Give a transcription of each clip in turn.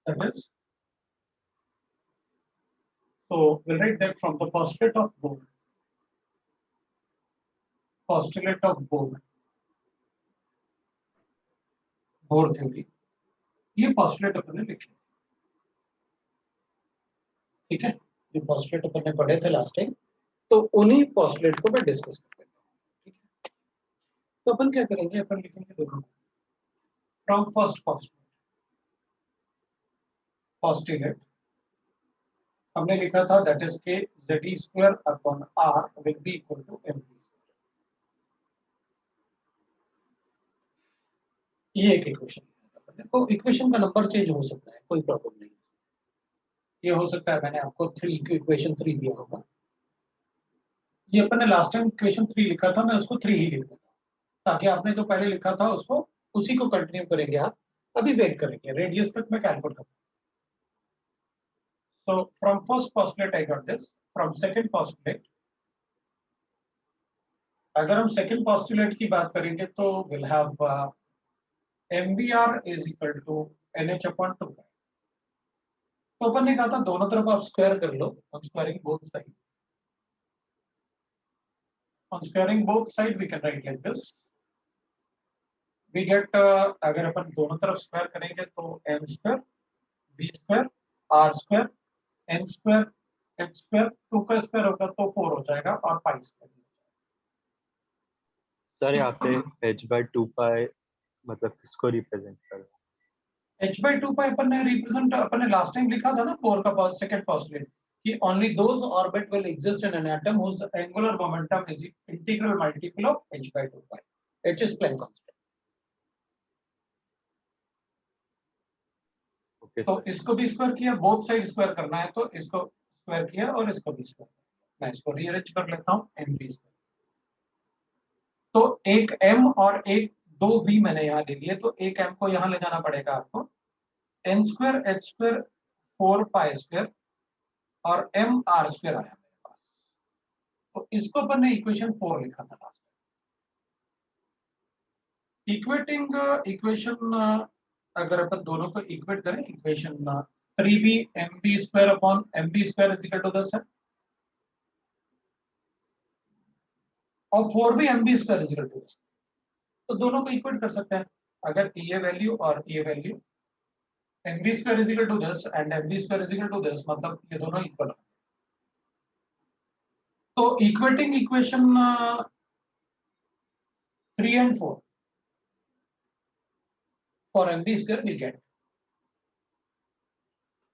That is, so we'll write that from the postulate of Bohr. Postulate of Bohr theory, ये postulate अपन ने लिखे, ठीक है। ये postulate अपन ने पढ़े थे लास्ट टाइम, तो उन्हीं postulate को मैं डिस्कस करते हैं, ठीक है। तो अपन क्या करेंगे, अपन लिखेंगे देखो फ्रॉम फर्स्ट postulate हमने लिखा था that is K ZE square upon R will be equal to MV। ये एक इक्वेशन है, तो इक्वेशन का नंबर चेंज हो सकता है, कोई प्रॉब्लम नहीं। ये हो सकता है मैंने आपको 3 की इक्वेशन 3 दिया होगा, ये अपन ने लास्ट टाइम इक्वेशन 3 लिखा था, मैं उसको 3 ही लिख देता ताकि आपने जो पहले लिखा था उसको उसी को कंटिन्यू करेंगे आप। अभी वेट करेंगे, रेडियस तक मैं कैलकुलेट करूंगा। So from first postulate I got this, from second postulate अगर हम second postulate की बात करेंगे तो we'll have MVR is equal to NH upon 2 pi। तो अपन ने कहा था दोनों तरफ आप स्क्वायर कर लो, on squaring both sides, on squaring both side we can write like this, we get अगर अपन दोनों तरफ स्क्वायर करेंगे तो m square v square r square n square h square 2 का स्क्वायर होगा तो 4 हो जाएगा और पाई स्क्वायर। सर यहाँ पे h/2 पाई मतलब किसको रिप्रेजेंट कर रहा है? h/2 पाई अपन ने रिप्रेजेंट अपन ने लास्ट टाइम लिखा था ना बोर का सेकंड पोस्टुलेट कि only those orbit will exist in an atom whose angular momentum is integral multiple of h/2 pi. h is Planck constant. तो इसको भी स्क्वायर किया, बोथ साइड स्क्वायर करना है तो इसको स्क्वायर किया और इसको भी स्क्वायर। मैं इसको रीअरेंज कर लेता हूं mv स्क्वायर। तो एक m और एक 2v मैंने यहां ले लिए, तो एक m को यहां ले जाना पड़ेगा आपको, n square h square 4 pi square और m r स्क्वायर आया मेरे पास। तो इसको अपन ने इक्वेशन 4 लिखा था लास्ट टाइम। इक्वेटिंग इक्वेशन अगर अपन दोनों को इक्वेट करें, equation 3b mb square upon mb square is equal to 10 है और 4b mb square is equal to 10, तो दोनों को इक्वेट कर सकते हैं। अगर ये वैल्यू और ये value mv square is equal to 10 and mb square is equal to 10 मतलब ये दोनों इक्वल है। तो equating equation 3 and 4 for mv square we get,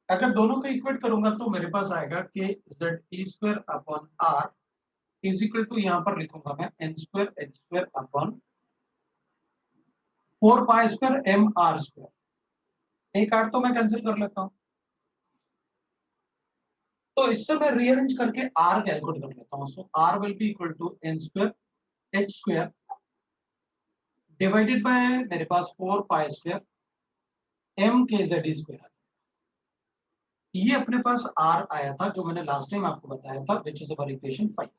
अगर दोनों को इक्वेट करूंगा तो मेरे पास आएगा कि ZE square upon R is equal to, यहां पर लिखूंगा मैं n square h square upon 4 pi square m r square. एक आर तो मैं कैंसिल कर लेता हूं, तो इससे मैं रीअरेंज करके r कैलकुलेट कर लेता हूं। So r will be equal to n square h square divided by मेरे पास 4 pi square m K ZE square. ये अपने पास r आया था जो मैंने लास्ट टाइम आपको बताया था, व्हिच इज अवर इक्वेशन 5।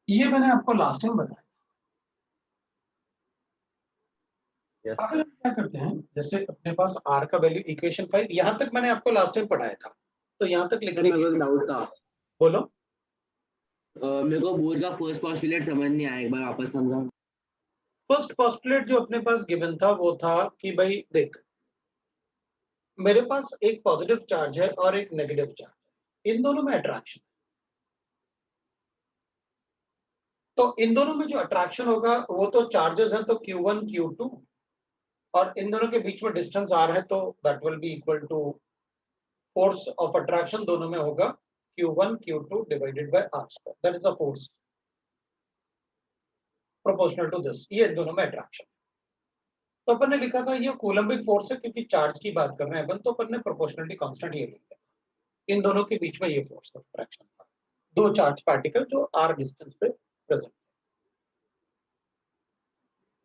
ये मैंने आपको लास्ट टाइम बताया। yes, अगर हम क्या करते हैं, जैसे अपने पास r का वैल्यू इक्वेशन 5 यहां तक मैंने आपको लास्ट टाइम पढ़ाया था, तो यहां तक लिखने मेरे को एक डाउट था। बोलो। मेरे को बोर का फर्स्ट पोस्टुलेट समझ नहीं आया, एक बार वापस समझाओ। फर्स्ट पोस्टुलेट जो अपने पास गिवन था वो था कि भाई देख, मेरे पास एक पॉजिटिव चार्ज है और एक नेगेटिव चार्ज है, इन दोनों में अट्रैक्शन, तो इन दोनों में जो अट्रैक्शन होगा वो तो चार्जेस है तो Q1 Q2 और इन दोनों के बीच में डिस्टेंस r है तो that will be equal to force of attraction दोनों में होगा Q1 Q2 divided by r square, that is the force proportional to this. ये दोनों में अट्रैक्शन, तो अपन ने लिखा था ये कूलम्बिक फोर्स है क्योंकि चार्ज की बात कर रहे हैं अपन, तो अपन ने प्रोपोर्शनलिटी कांस्टेंट ये लिखा, इन दोनों के बीच में ये फोर्स ऑफ अट्रैक्शन था, दो चार्ज पार्टिकल जो r डिस्टेंस पे प्रेजेंट।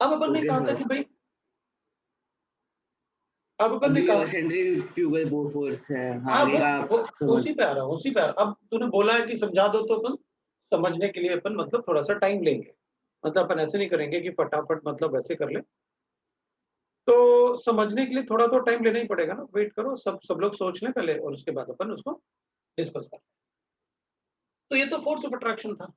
अब अपन ने कहा था कि भाई, अब अपन ने कहा सेंट्रीफ्यूगल फोर्स है, उसी पे आ रहा है, उसी पे आ रहा। अब तूने बोला है कि समझा दो तो अपन समझने के लिए अपन मतलब थोड़ा सा टाइम लेंगे, मतलब अपन ऐसे नहीं करेंगे कि फटाफट मतलब वैसे कर ले, तो समझने के लिए थोड़ा तो टाइम लेना ही पड़ेगा ना, वेट करो, सब लोग सोच लें पहले और उसके बाद अपन उसको डिस्कस करें। तो ये तो फोर्स ऑफ अट्रैक्शन था।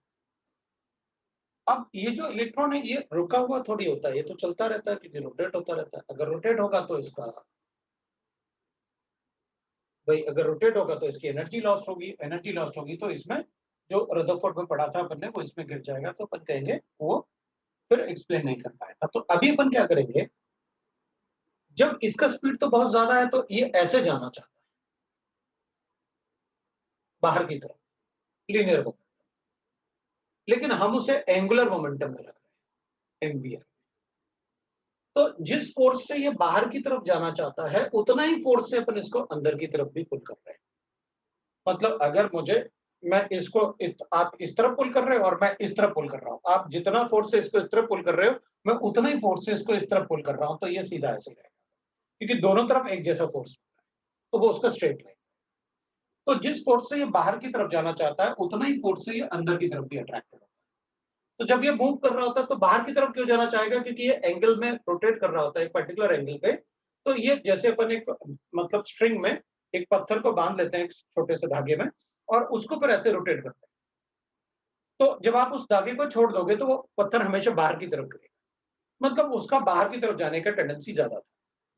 अब ये जो इलेक्ट्रॉन है ये रुका हुआ थोड़ी होता है, ये तो चलता रहता है क्योंकि रोटेट होता रहता है। अगर रोटेट होगा तो इसका भाई अगर रोटेट होगा तो इसकी एनर्जी लॉस्ट होगी, एनर्जी लॉस्ट होगी तो इसमें जो रदरफोर्ड में पढ़ा था अपन ने वो इसमें गिर जाएगा, तो अपन कहेंगे वो फिर एक्सप्लेन नहीं कर पाएगा। तो अभी अपन क्या करेंगे, जब इसका स्पीड तो बहुत ज्यादा है तो ये ऐसे जाना चाहता है बाहर की तरफ, लीनियर मोमेंटम, लेकिन हम उसे एंगुलर मोमेंटम में रख रहे हैं, एमवीआर। तो जिस फोर्स से ये बाहर की तरफ जाना चाहता है उतना ही फोर्स से अपन इसको अंदर की तरफ भी पुल कर रहे हैं। मतलब अगर मैं इसको आप इस तरफ पुल कर रहे हो और मैं इस तरफ पुल कर रहा हूं, आप जितना फोर्स से इसको इस तरफ पुल कर रहे हो मैं उतना ही फोर्स से इसको इस तरफ पुल कर रहा हूं, तो ये सीधा ऐसे रहेगा क्योंकि दोनों तरफ एक जैसा फोर्स, तो वो उसका स्ट्रेट लाइन। तो जिस फोर्स से ये बाहर की तरफ जाना चाहता है उतना ही फोर्स से ये अंदर की तरफ भी अट्रैक्टेड होता है। तो जब ये मूव कर रहा होता है तो बाहर की तरफ क्यों जाना चाहेगा, क्योंकि ये एंगल में रोटेट कर रहा होता है एक पर्टिकुलर एंगल पे। तो ये जैसे अपन एक मतलब स्ट्रिंग में एक पत्थर को बांध लेते हैं एक छोटे से धागे में और उसको फिर ऐसे रोटेट करते हैं, तो जब आप उस धागे को छोड़ दोगे तो वो पत्थर हमेशा बाहर की तरफ गिरेगा, मतलब उसका बाहर की तरफ जाने का टेंडेंसी ज्यादा था।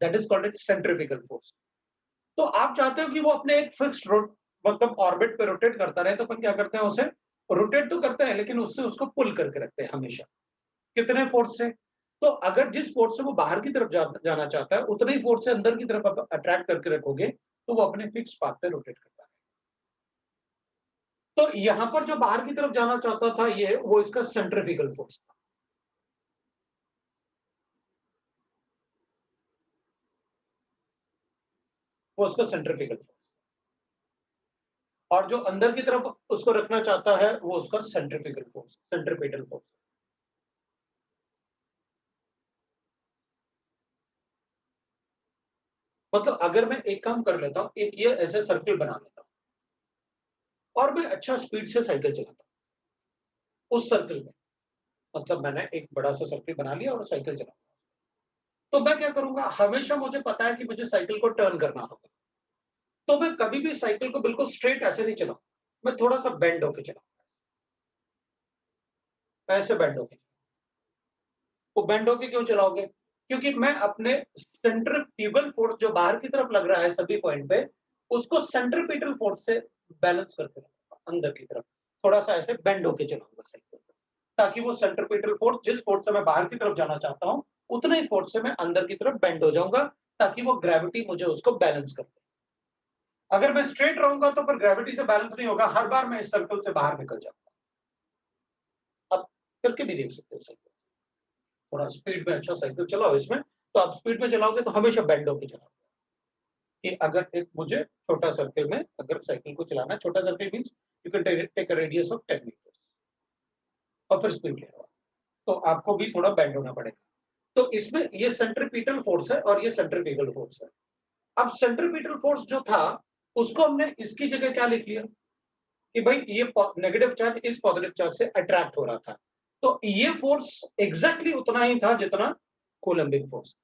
That is called it centrifugal force. तो आप चाहते हो कि वो अपने एक फिक्स्ड मतलब ऑर्बिट पे रोटेट करता रहे, तो अपन क्या करते हैं, उसे रोटेट तो करते हैं लेकिन उससे उसको पुल करके रखते हैं हमेशा। कितने फोर्स से? तो अगर जिस फोर्स से वो बाहर की तरफ जाना चाहता है उतने ही फोर्स से अंदर की तरफ आप अट्रैक्ट करके रखोगे तो वो अपने फिक्स पाथ पे रोटेट करता है। तो यहां पर जो बाहर की तरफ जाना चाहता था ये, वो इसका सेंट्रीफ्यूगल फोर्स था। वो उसका सेंट्रीफ्यूगल फोर्स, और जो अंदर की तरफ उसको रखना चाहता है वो उसका सेंट्रीफ्यूगल फोर्स, सेंट्रीपिटल फोर्स। मतलब अगर मैं एक काम कर लेता हूं, एक ये ऐसे सर्किल बना लेता हूं और मैं अच्छा स्पीड से साइकिल चलाता हूं उस सर्किल में, मतलब मैंने एक बड़ा सा सर्किल बना लिया और साइकिल चला, तो मैं क्या करूंगा, हमेशा मुझे पता है कि मुझे साइकिल को टर्न करना होगा, तो मैं कभी भी साइकिल को बिल्कुल स्ट्रेट ऐसे नहीं चलाऊं, मैं थोड़ा सा बेंड होके चलाऊंगा, ऐसे बेंड होके। वो बेंड होके क्यों चलाओगे, क्योंकि मैं अपने सेंट्रीफ्यूगल फोर्स जो बाहर की तरफ लग रहा है सभी पॉइंट पे, उसको सेंट्रीपिटल फोर्स से बैलेंस करके रखूंगा अंदर की तरफ, थोड़ा सा ऐसे बेंड होके चलाऊंगा साइकिल, ताकि वो सेंट्रीपिटल फोर्स जिस फोर्स से मैं बाहर की तरफ जाना चाहता हूं उतने ही फोर्स से मैं अंदर की तरफ बेंड हो जाऊंगा, ताकि वो ग्रेविटी मुझे उसको बैलेंस कर दे। अगर मैं स्ट्रेट रहूंगा तो फिर ग्रेविटी से बैलेंस नहीं होगा, हर बार मैं इस सर्कल से बाहर निकल जाऊंगा। अब करके भी देख सकते हो साइकिल, थोड़ा स्पीड में अच्छा साइकिल चलाओ इसमें, तो आप स्पीड में चलाओगे तो हमेशा बेंड होके चलाओगे। कि अगर एक मुझे छोटा सर्किल में अगर साइकिल को चलाना है, छोटा circle means you can take a radius of 10 meters और फिर स्पीड ले रहा, तो आपको भी थोड़ा बेंड होना पड़ेगा। तो इसमें ये सेंट्रीपिटल फोर्स है और ये सेंट्रीफ्यूगल फोर्स है। अब सेंट्रीपिटल फोर्स जो था उसको हमने इसकी जगह क्या लिख लिया कि भाई ये नेगेटिव चार्ज इस पॉजिटिव चार्ज से अट्रैक्ट हो रहा था, तो ये फोर्स एग्जैक्टली उतना ही था जितना कोलंबिक फोर्स।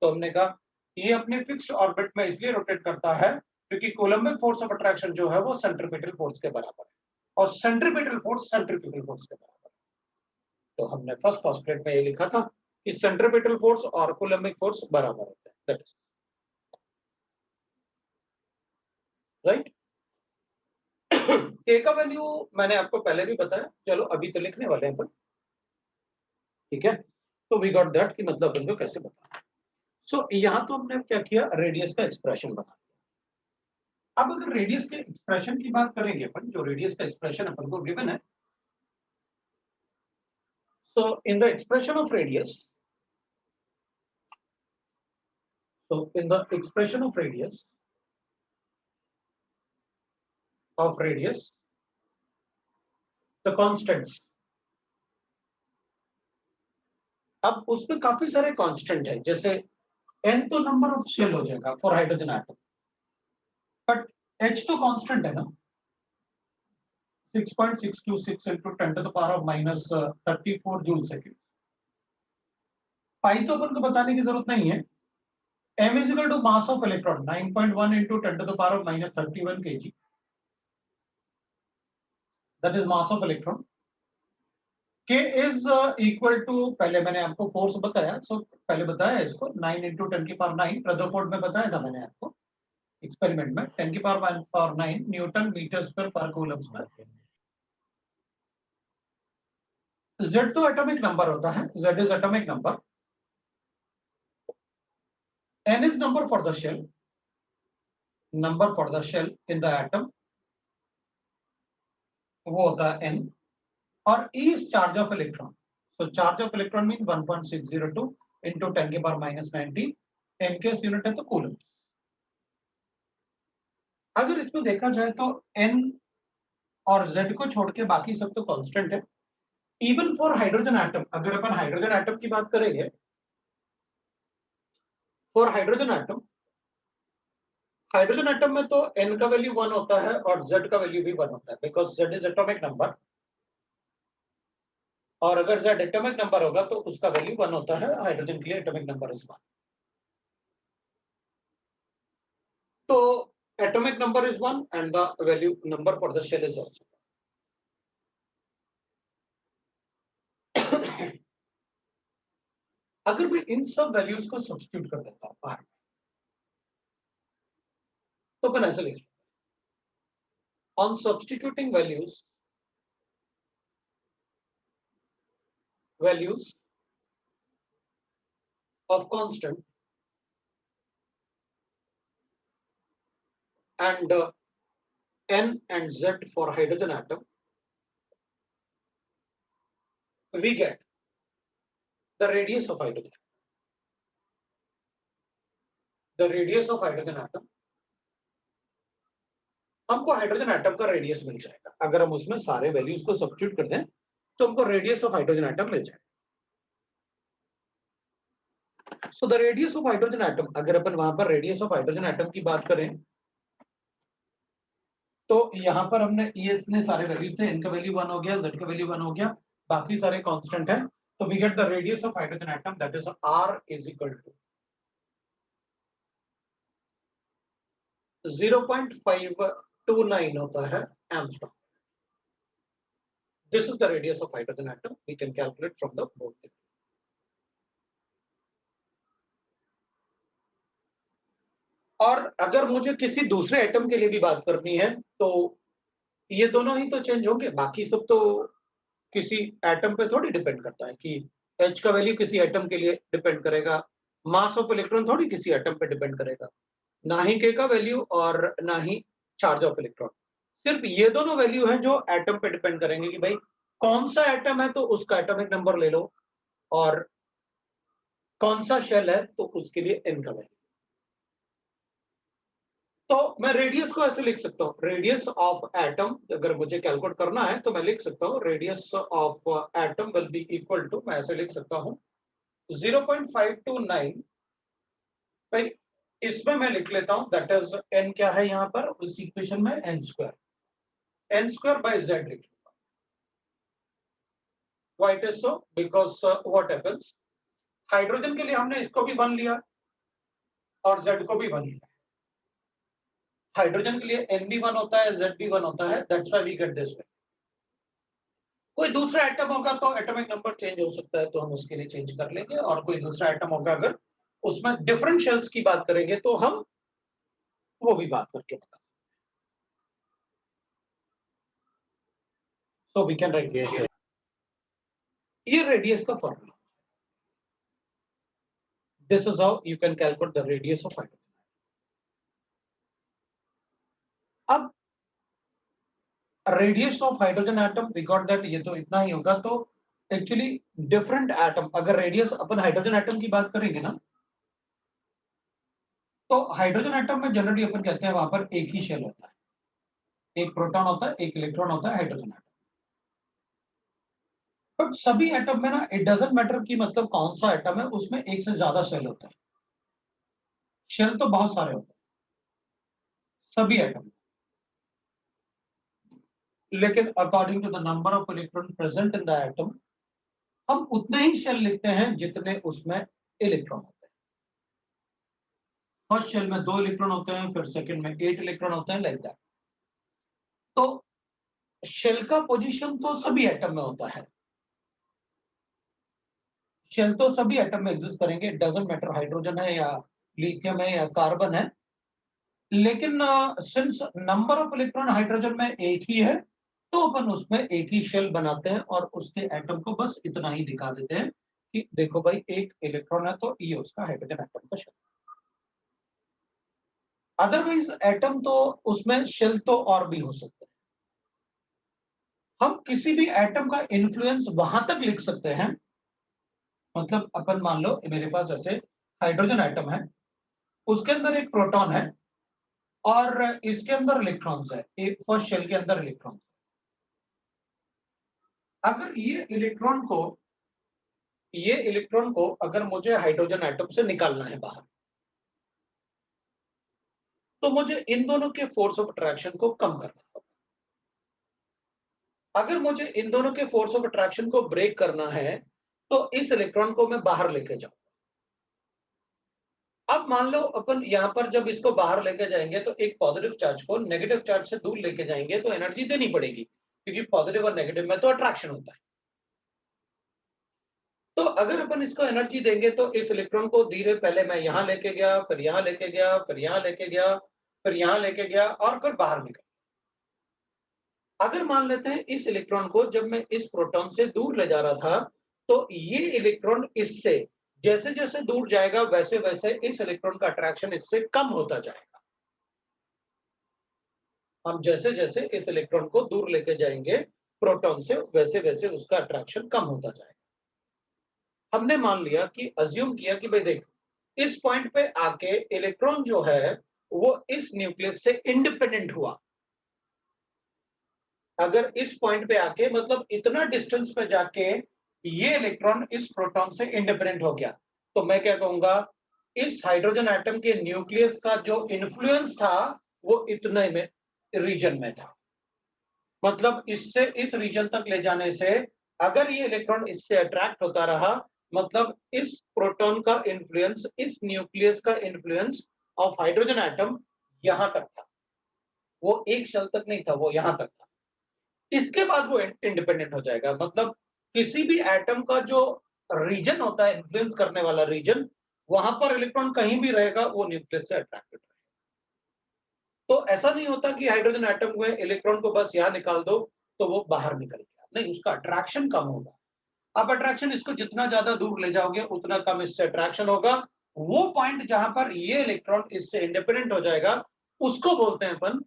तो हमने कहा ये अपने फिक्स्ड ऑर्बिट में इसलिए रोटेट करता है क्योंकि कोलंबिक फोर्स ऑफ अट्रैक्शन जो है वो सेंट्रीपिटल फोर्स के बराबर है और सेंट्रीपिटल फोर्स सेंट्रीफ्यूगल फोर्स के बराबर है। तो हमने फर्स्ट पोस्टुलेट में ये लिखा था कि सेंट्रीपिटल फोर्स और कोलंबिक फोर्स बराबर होते हैं, दैट इज राइट। के का वैल्यू मैंने आपको पहले भी बताया, चलो अभी तो लिखने वाले हैं अपन, ठीक है। तो वी गॉट दैट कि मतलब अपन को कैसे बताना। सो यहां तो हमने क्या किया, रेडियस का एक्सप्रेशन बना। अब अगर रेडियस के एक्सप्रेशन की बात करेंगे अपन, जो रेडियस का एक्सप्रेशन अपन को गिवन है, so in the expression of radius, so in the expression of radius the constants, अब उसमें काफी सारे कांस्टेंट है, जैसे n तो नंबर ऑफ शेल हो जाएगा for hydrogen atom, but h तो कांस्टेंट है ना, 6.626 into 10 to the power of -34 joule second. Pi तो अपन को बताने की जरूरत नहीं है, m is equal to mass of electron 9.1 into 10 to the power of minus 31 kg. That is mass of electron. K is equal to, पहले मैंने आपको फोर्स बताया, सो पहले बताया इसको 9 into 10 की पावर 9, रदरफोर्ड में बताया था मैंने आपको एक्सपेरिमेंट में 10 की पावर 9 न्यूटन मीटर स्क्वायर पर कूलम स्क्वायर. Z तो एटॉमिक नंबर होता है, Z is atomic number. N is number for the shell, number for the shell in the atom, वो होता है N. और E is charge of electron. So charge of electron means 1.602 into 10 की power minus 19. N के unit है तो coulomb. अगर इसमें देखा जाए तो N और Z को छोड़ के बाकी सब तो कांस्टेंट है. इवन फॉर हाइड्रोजन एटम, अगर अपन हाइड्रोजन एटम की बात करेंगे, फॉर हाइड्रोजन एटम में तो N का वैल्यू 1 होता है और Z का वैल्यू भी 1 होता है, because Z is atomic number. और अगर Z एटॉमिक नंबर होगा तो उसका वैल्यू 1 होता है. हाइड्रोजन के लिए एटॉमिक नंबर इज 1. तो atomic number is 1 and the value number for the shell is also. अगर मैं इन सब वैल्यूज को सब्स्टिट्यूट कर देता हूं बाहर, तो अपन ऐसे लिख सकते हैं, on substituting values of constant and N and Z for hydrogen atom, we get the radius of hydrogen. The radius of hydrogen atom, हमको हाइड्रोजन एटम का रेडियस मिल जाएगा. अगर हम उसमें सारे वैल्यूज को सब्स्टिट्यूट कर दें तो हमको रेडियस ऑफ हाइड्रोजन एटम मिल जाएगा. So the radius of hydrogen atom, अगर अपन वहां पर रेडियस ऑफ हाइड्रोजन एटम की बात करें तो यहां पर हमने ES ने सारे वैल्यूज थे, N का वैल्यू 1 हो गया, Z का वैल्यू 1 हो गया, बाकी सारे कांस्टेंट है. तो we get the radius of hydrogen atom, that is R is equal to 0.529 होता है angstrom. This is the radius of hydrogen atom. We can calculate from the board. और अगर मुझे किसी दूसरे एटम के लिए भी बात करनी है तो ये दोनों ही तो चेंज होंगे, बाकी सब तो किसी एटम पे थोड़ी डिपेंड करता है कि H का वैल्यू किसी एटम के लिए डिपेंड करेगा, मास ऑफ इलेक्ट्रॉन थोड़ी किसी एटम पे डिपेंड करेगा, ना ही K का वैल्यू और ना ही चार्ज ऑफ इलेक्ट्रॉन. सिर्फ ये दोनों वैल्यू हैं जो एटम पे डिपेंड करेंगे कि भाई कौन सा एटम है तो उसका एटॉमिक नंबर ले लो, और कौन सा शेल है तो उसके लिए N का वैल्यू. तो मैं रेडियस को ऐसे लिख सकता हूं, रेडियस ऑफ एटम अगर मुझे कैलकुलेट करना है तो मैं लिख सकता हूं radius of atom will be equal to, मैं ऐसे लिख सकता हूं 0.529. भाई इसमें मैं लिख लेता हूं दैट इज N क्या है यहां पर उस इक्वेशन में N स्क्वायर बाय Z लिख लूंगा. Why it is so, because what happens, hydrogen के लिए हमने इसको भी 1 लिया और Z को भी 1 लिया. हाइड्रोजन के लिए N भी 1 होता है, Z भी 1 होता है, that's why we get this way. कोई दूसरा एटम होगा तो एटॉमिक नंबर चेंज हो सकता है तो हम उसके लिए चेंज कर लेंगे, और कोई दूसरा एटम होगा अगर उसमें डिफरेंट शेल्स की बात करेंगे तो हम वो भी बात करके बता सकते हैं. सो वी कैन राइट ये रेडियस का formula. This is how you can calculate the radius of hydrogen. अब radius of hydrogen atom we got that, ये तो इतना ही होगा. तो एक्चुअली डिफरेंट एटम, अगर रेडियस अपन हाइड्रोजन एटम की बात करेंगे ना तो हाइड्रोजन एटम में जनरली अपन कहते हैं वहां पर एक ही शेल होता है, एक प्रोटॉन होता है, एक इलेक्ट्रॉन होता है हाइड्रोजन एटम. बट सभी एटम में ना इट डजंट मैटर कि मतलब कौन सा एटम है, उसमें एक से ज्यादा शेल होता है. शेल तो बहुत सारे होते हैं सभी एटम, लेकिन according to the number of electron present in the atom हम उतने ही शेल लिखते हैं जितने उसमें इलेक्ट्रॉन होते हैं. फर्स्ट शेल में 2 इलेक्ट्रॉन होते हैं, फिर सेकंड में 8 इलेक्ट्रॉन होते हैं, लाइक दैट। तो शेल का पोजीशन तो सभी एटम में होता है, शेल तो सभी एटम में एग्जिस्ट करेंगे, इट डजंट मैटर हाइड्रोजन है या लिथियम है या कार्बन है। लेकिन since number of electron hydrogen में एक ही है, तो अपन उसमें एक ही शेल बनाते हैं और उसके एटम को बस इतना ही दिखा देते हैं कि देखो भाई एक इलेक्ट्रॉन है तो ये उसका हाइड्रोजन एटम का शेल। अदरवाइज एटम तो उसमें शेल तो और भी हो सकते हैं। हम किसी भी एटम का इन्फ्लुएंस वहां तक लिख सकते हैं, मतलब अपन मान लो मेरे पास ऐसे हाइड्रोजन एटम है, उसके अंदर एक प्रोटॉन है और इसके अंदर इलेक्ट्रॉन्स है, एक फर्स्ट शेल के अंदर इलेक्ट्रॉन। अगर ये इलेक्ट्रॉन को अगर मुझे हाइड्रोजन एटम से निकालना है बाहर, तो मुझे इन दोनों के फोर्स ऑफ अट्रैक्शन को कम करना होगा। अगर मुझे इन दोनों के फोर्स ऑफ अट्रैक्शन को ब्रेक करना है, तो इस इलेक्ट्रॉन को मैं बाहर लेके जाऊंगा। अब मान लो अपन यहां पर जब इसको बाहर लेके जाएंगे तो एक पॉजिटिव चार्ज को नेगेटिव चार्ज से दूर लेके जाएंगे, तो एनर्जी देनी पड़ेगी, क्योंकि पॉजिटिव और नेगेटिव में तो अट्रैक्शन होता है। तो अगर अपन इसको एनर्जी देंगे तो इस इलेक्ट्रॉन को धीरे पहले मैं यहां लेके गया, फिर यहां लेके गया, फिर यहां लेके गया, फिर यहां लेके गया और फिर बाहर निकल। अगर मान लेते हैं इस इलेक्ट्रॉन को जब मैं इस प्रोटॉन से दूर ले जा रहा था, तो ये इलेक्ट्रॉन इससे जैसे जैसे दूर जाएगा वैसे वैसे इस इलेक्ट्रॉन का अट्रैक्शन इससे कम होता जाएगा। हम जैसे जैसे इस इलेक्ट्रॉन को दूर लेके जाएंगे प्रोटॉन से, वैसे वैसे उसका अट्रैक्शन कम होता जाएगा। हमने मान लिया कि अज्यूम किया कि भाई देख, इस पॉइंट पे आके इलेक्ट्रॉन जो है वो इस न्यूक्लियस से इंडिपेंडेंट हुआ। अगर इस पॉइंट पे आके मतलब इतना डिस्टेंस पे जाके ये इलेक्ट्रॉन इस प्रोटॉन से इंडिपेंडेंट हो गया, तो मैं क्या कहूंगा, इस हाइड्रोजन एटम के न्यूक्लियस का जो इन्फ्लुएंस था वो इतने में रीजन में था। मतलब इससे इस रीजन तक ले जाने से अगर ये इलेक्ट्रॉन इससे अट्रैक्ट होता रहा, मतलब इस प्रोटॉन का इन्फ्लुएंस, इस न्यूक्लियस का इन्फ्लुएंस ऑफ हाइड्रोजन एटम यहां तक था, वो एक शेल तक नहीं था, वो यहां तक था। इसके बाद वो इंडिपेंडेंट हो जाएगा। मतलब किसी भी एटम का जो रीजन होता है, इन्फ्लुएंस करने वाला रीजन, वहां पर इलेक्ट्रॉन कहीं भी रहेगा वो न्यूक्लियस से अट्रैक्टेड रहेगा। तो ऐसा नहीं होता कि हाइड्रोजन एटम में इलेक्ट्रॉन को बस यहां निकाल दो तो वो बाहर निकल गया, नहीं, उसका अट्रैक्शन कम होगा। अब अट्रैक्शन इसको जितना ज्यादा दूर ले जाओगे उतना कम इससे अट्रैक्शन होगा। वो पॉइंट जहां पर ये इलेक्ट्रॉन इससे इंडिपेंडेंट हो जाएगा उसको बोलते हैं अपन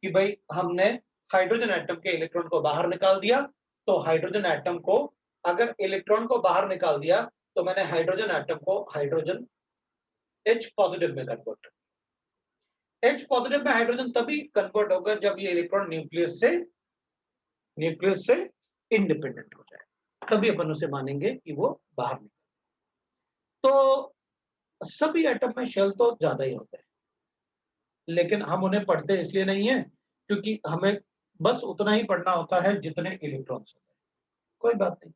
कि भाई हमने हाइड्रोजन एटम के इलेक्ट्रॉन को बाहर निकाल दिया। तो हाइड्रोजन एटम को अगर इलेक्ट्रॉन को बाहर निकाल दिया तो मैंने हाइड्रोजन एटम को हाइड्रोजन H पॉजिटिव में कन्वर्ट। H पॉजिटिव में हाइड्रोजन तभी कन्वर्ट होगा जब ये इलेक्ट्रॉन न्यूक्लियस से इंडिपेंडेंट हो जाए, तभी अपन उसे मानेंगे कि वो बाहर निकल। तो सभी एटम में शेल तो ज्यादा ही होते हैं, लेकिन हम उन्हें पढ़ते इसलिए नहीं है क्योंकि हमें बस उतना ही पढ़ना होता है जितने इलेक्ट्रॉन्स होते हैं। कोई बात नहीं।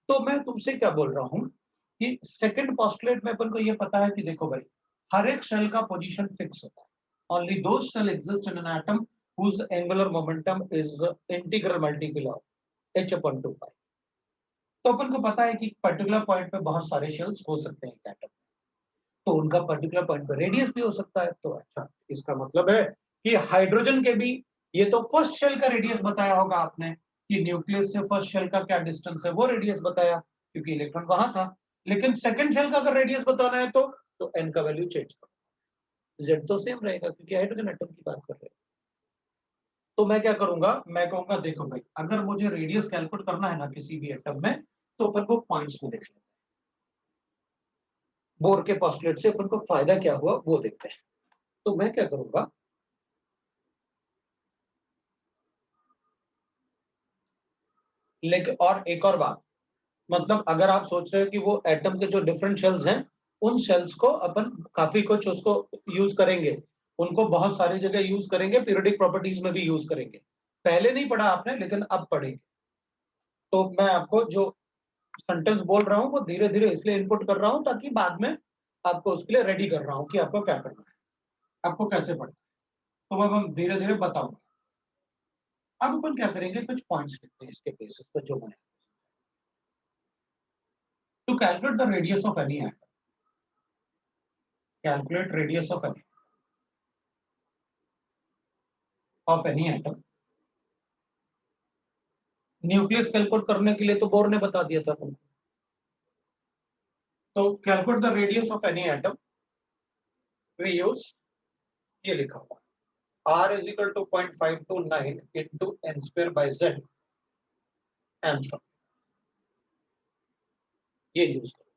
तो मैं तुमसे क्या बोल रहा हूं कि सेकंड पोस्टुलेट में अपन को ये पता है कि देखो भाई, हर एक शेल का पोजीशन फिक्स होता है। Only those shell exist in an atom whose angular momentum is integral multiple of h/2 pi। तो अपन को पता है कि पर्टिकुलर पॉइंट पे बहुत सारे शेल्स हो सकते हैं एटम, तो उनका पर्टिकुलर पॉइंट पे रेडियस भी हो सकता है। तो अच्छा, इसका मतलब है कि हाइड्रोजन के भी, ये तो फर्स्ट शेल का रेडियस बताया होगा आपने कि न्यूक्लियस से फर्स्ट शेल का क्या डिस्टेंस है, वो रेडियस बताया क्योंकि इलेक्ट्रॉन वहां था। लेकिन सेकंड शेल का अगर रेडियस बताना है तो एन का वैल्यू चेंज करो, जेड तो सेम रहेगा क्योंकि हाइड्रोजन एटम की बात कर रहे हैं। तो मैं क्या करूंगा, मैं कहूंगा देखो भाई, अगर मुझे रेडियस कैलकुलेट करना है ना किसी भी एटम में, तो अपन को पॉइंट्स में देख लेते हैं। बोर के पोस्टुलेट से अपन को फायदा क्या हुआ वो देखते हैं। तो मैं क्या करूंगा, लेकिन और एक और बात, मतलब अगर आप सोच रहे हो कि वो एटम के जो डिफरेंट शेल्स हैं, उन शेल्स को अपन काफी कुछ उसको यूज करेंगे, उनको बहुत सारी जगह यूज करेंगे, पीरियोडिक प्रॉपर्टीज में भी यूज करेंगे। पहले नहीं पढ़ा आपने लेकिन अब पढ़ेंगे। तो मैं आपको जो सेंटेंस बोल रहा हूँ वो धीरे धीरे इसलिए इनपुट कर रहा हूँ ताकि बाद में आपको उसके लिए रेडी कर रहा हूं कि आपको क्या करना है, आपको कैसे पढ़ना है, तो अब हम धीरे धीरे बताऊंगा। अब अपन क्या करेंगे, कुछ पॉइंट्स लिखते हैं इसके बेसिस पर जो मैंने। To calculate the radius of any atom, calculate radius of any atom. Nucleus calculate करने के लिए तो बोर ने बता दिया था तुमको। तो calculate the radius of any atom, we use ये लिखा हुआ r is equal to 0.529 into n square by z angstrom, ये यूज करो।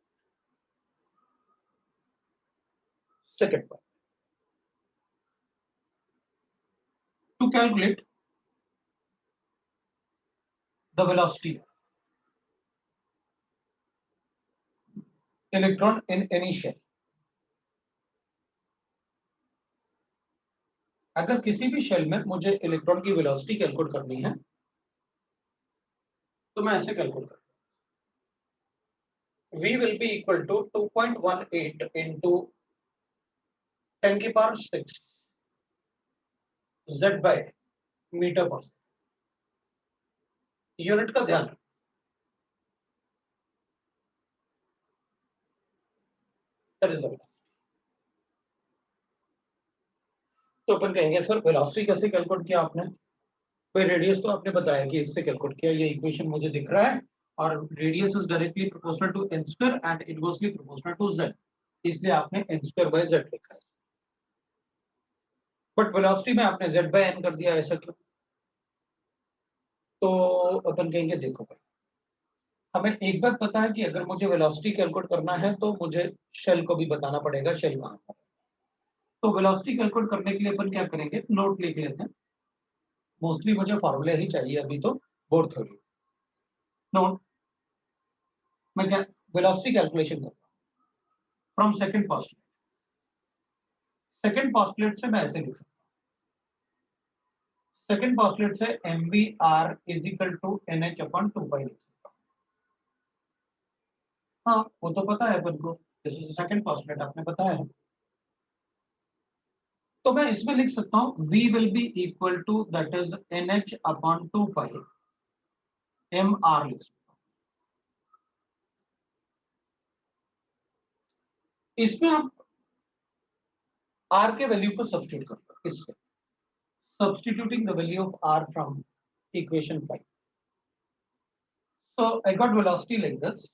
Second point, to calculate the velocity electron in any shell. अगर किसी भी शेल में मुझे इलेक्ट्रॉन की वेलोसिटी कैलकुलेट करनी है तो मैं ऐसे कैलकुलेट करूंगा, v will be equal to 2.18 into 10 की पावर 6 z by मीटर पर यूनिट का ध्यान रखो। That is the velocity। तो अपन कहेंगे सर वेलोसिटी कैसे कैलकुलेट किया आपने, कोई रेडियस तो आपने बताया कि इससे कैलकुलेट किया, ये इक्वेशन मुझे दिख रहा है और radius is directly proportional to n square and inversely proportional to z, इसलिए आपने n स्क्वायर बाय z लिखा है। बट वेलोसिटी में आपने z बाय n कर दिया, ऐसा क्यों? तो अपन कहेंगे देखो भाई, हमें एक बात पता है कि अगर मुझे वेलोसिटी कैलकुलेट करना है तो मुझे शेल को भी बताना पड़ेगा शेल कहां पर। तो वेलोसिटी कैलकुलेट करने के लिए अपन क्या करेंगे, नोट लिख लेते हैं। मोस्टली मुझे फॉर्मूले ही चाहिए अभी तो, बोर थ्योरी। नोट, मैं क्या वेलोसिटी कैलकुलेशन करता हूं from second postulate. Second postulate से मैं ऐसे लिख सकता हूं, सेकंड पोस्टुलेट से mvr is equal to nh upon 2 pi लिख सकता हूं। हाँ वो तो पता है अपन को, दिस इज सेकंड पोस्टुलेट आपने बताया है। तो मैं इसमें लिख सकता हूं v will be equal to that is nh upon 2 pi mr लिख सकता हूं। इसमें आप r के वैल्यू को सब्स्टिट्यूट कर दो इससे, substituting the value of r from equation 5. So I got velocity like this,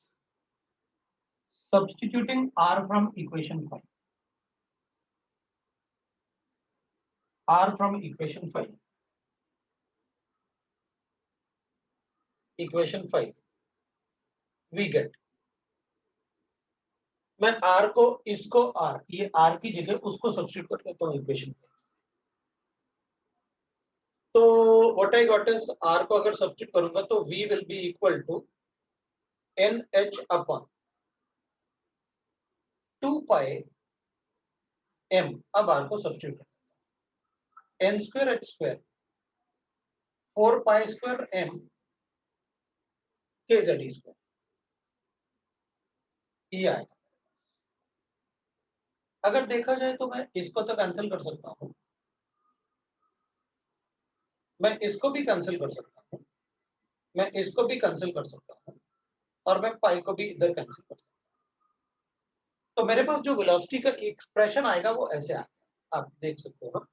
substituting r from equation 5, r from equation 5, equation 5 we get, मैं r को इसको r, ये r की जगह उसको सब्स्टिट्यूट कर देता हूँ इक्वेशन 5। तो what I got is r को अगर सब्स्टिट्यूट करूंगा तो v will be equal to nh upon 2 pi m, अब r को सब्स्टिट्यूट कर n square h square 4 pi square m K z square, ये आएगा। अगर देखा जाए तो मैं इसको तो कैंसिल कर सकता हूं, मैं इसको भी कैंसिल कर सकता हूं, मैं इसको भी कैंसिल कर सकता हूं और मैं पाई को भी इधर कैंसिल कर सकता हूं। तो मेरे पास जो वेलोसिटी का एक्सप्रेशन आएगा वो ऐसे आएगा, आप देख सकते हो।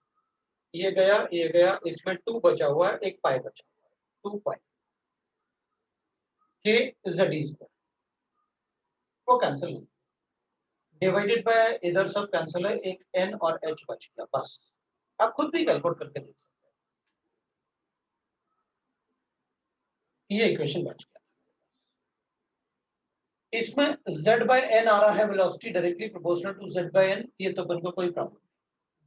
ये गया, इसमें 2 बचा हुआ है, एक पाई बचा हुआ है, 2 पाई के z स्क्वायर, वो कैंसिल नहीं, डिवाइडेड बाय इधर सब कैंसिल है, एक n और h बच गया, बस आप खुद भी कैलकुलेट करके देख सकते हैं। ये इक्वेशन बच गया। इसमें z by n आ रहा है, velocity directly proportional to z by n, ये तो अपन को कोई प्रॉब्लम नहीं,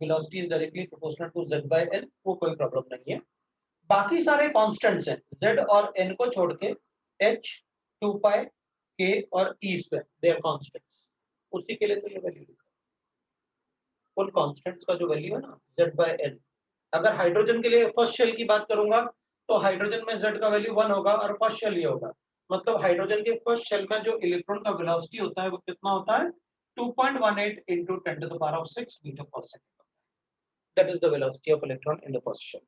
velocity is directly proportional to z by n, वो कोई प्रॉब्लम नहीं है। बाकी सारे कांस्टेंट्स हैं, z और n को छोड़ के h 2 पाई k और e square, they are constants, उसी के लिए तो ये वैल्यू लिखा है। उन कांस्टेंट्स का जो वैल्यू है ना z by n, अगर हाइड्रोजन के लिए फर्स्ट शेल की बात करूंगा तो हाइड्रोजन में z का वैल्यू 1 होगा और फर्स्ट शेल ये होगा, मतलब हाइड्रोजन के फर्स्ट शेल में जो इलेक्ट्रॉन का वेलोसिटी होता है वो कितना होता है 2.18 into 10 to the power of 6 meter per second. That is the velocity of electron in the first shell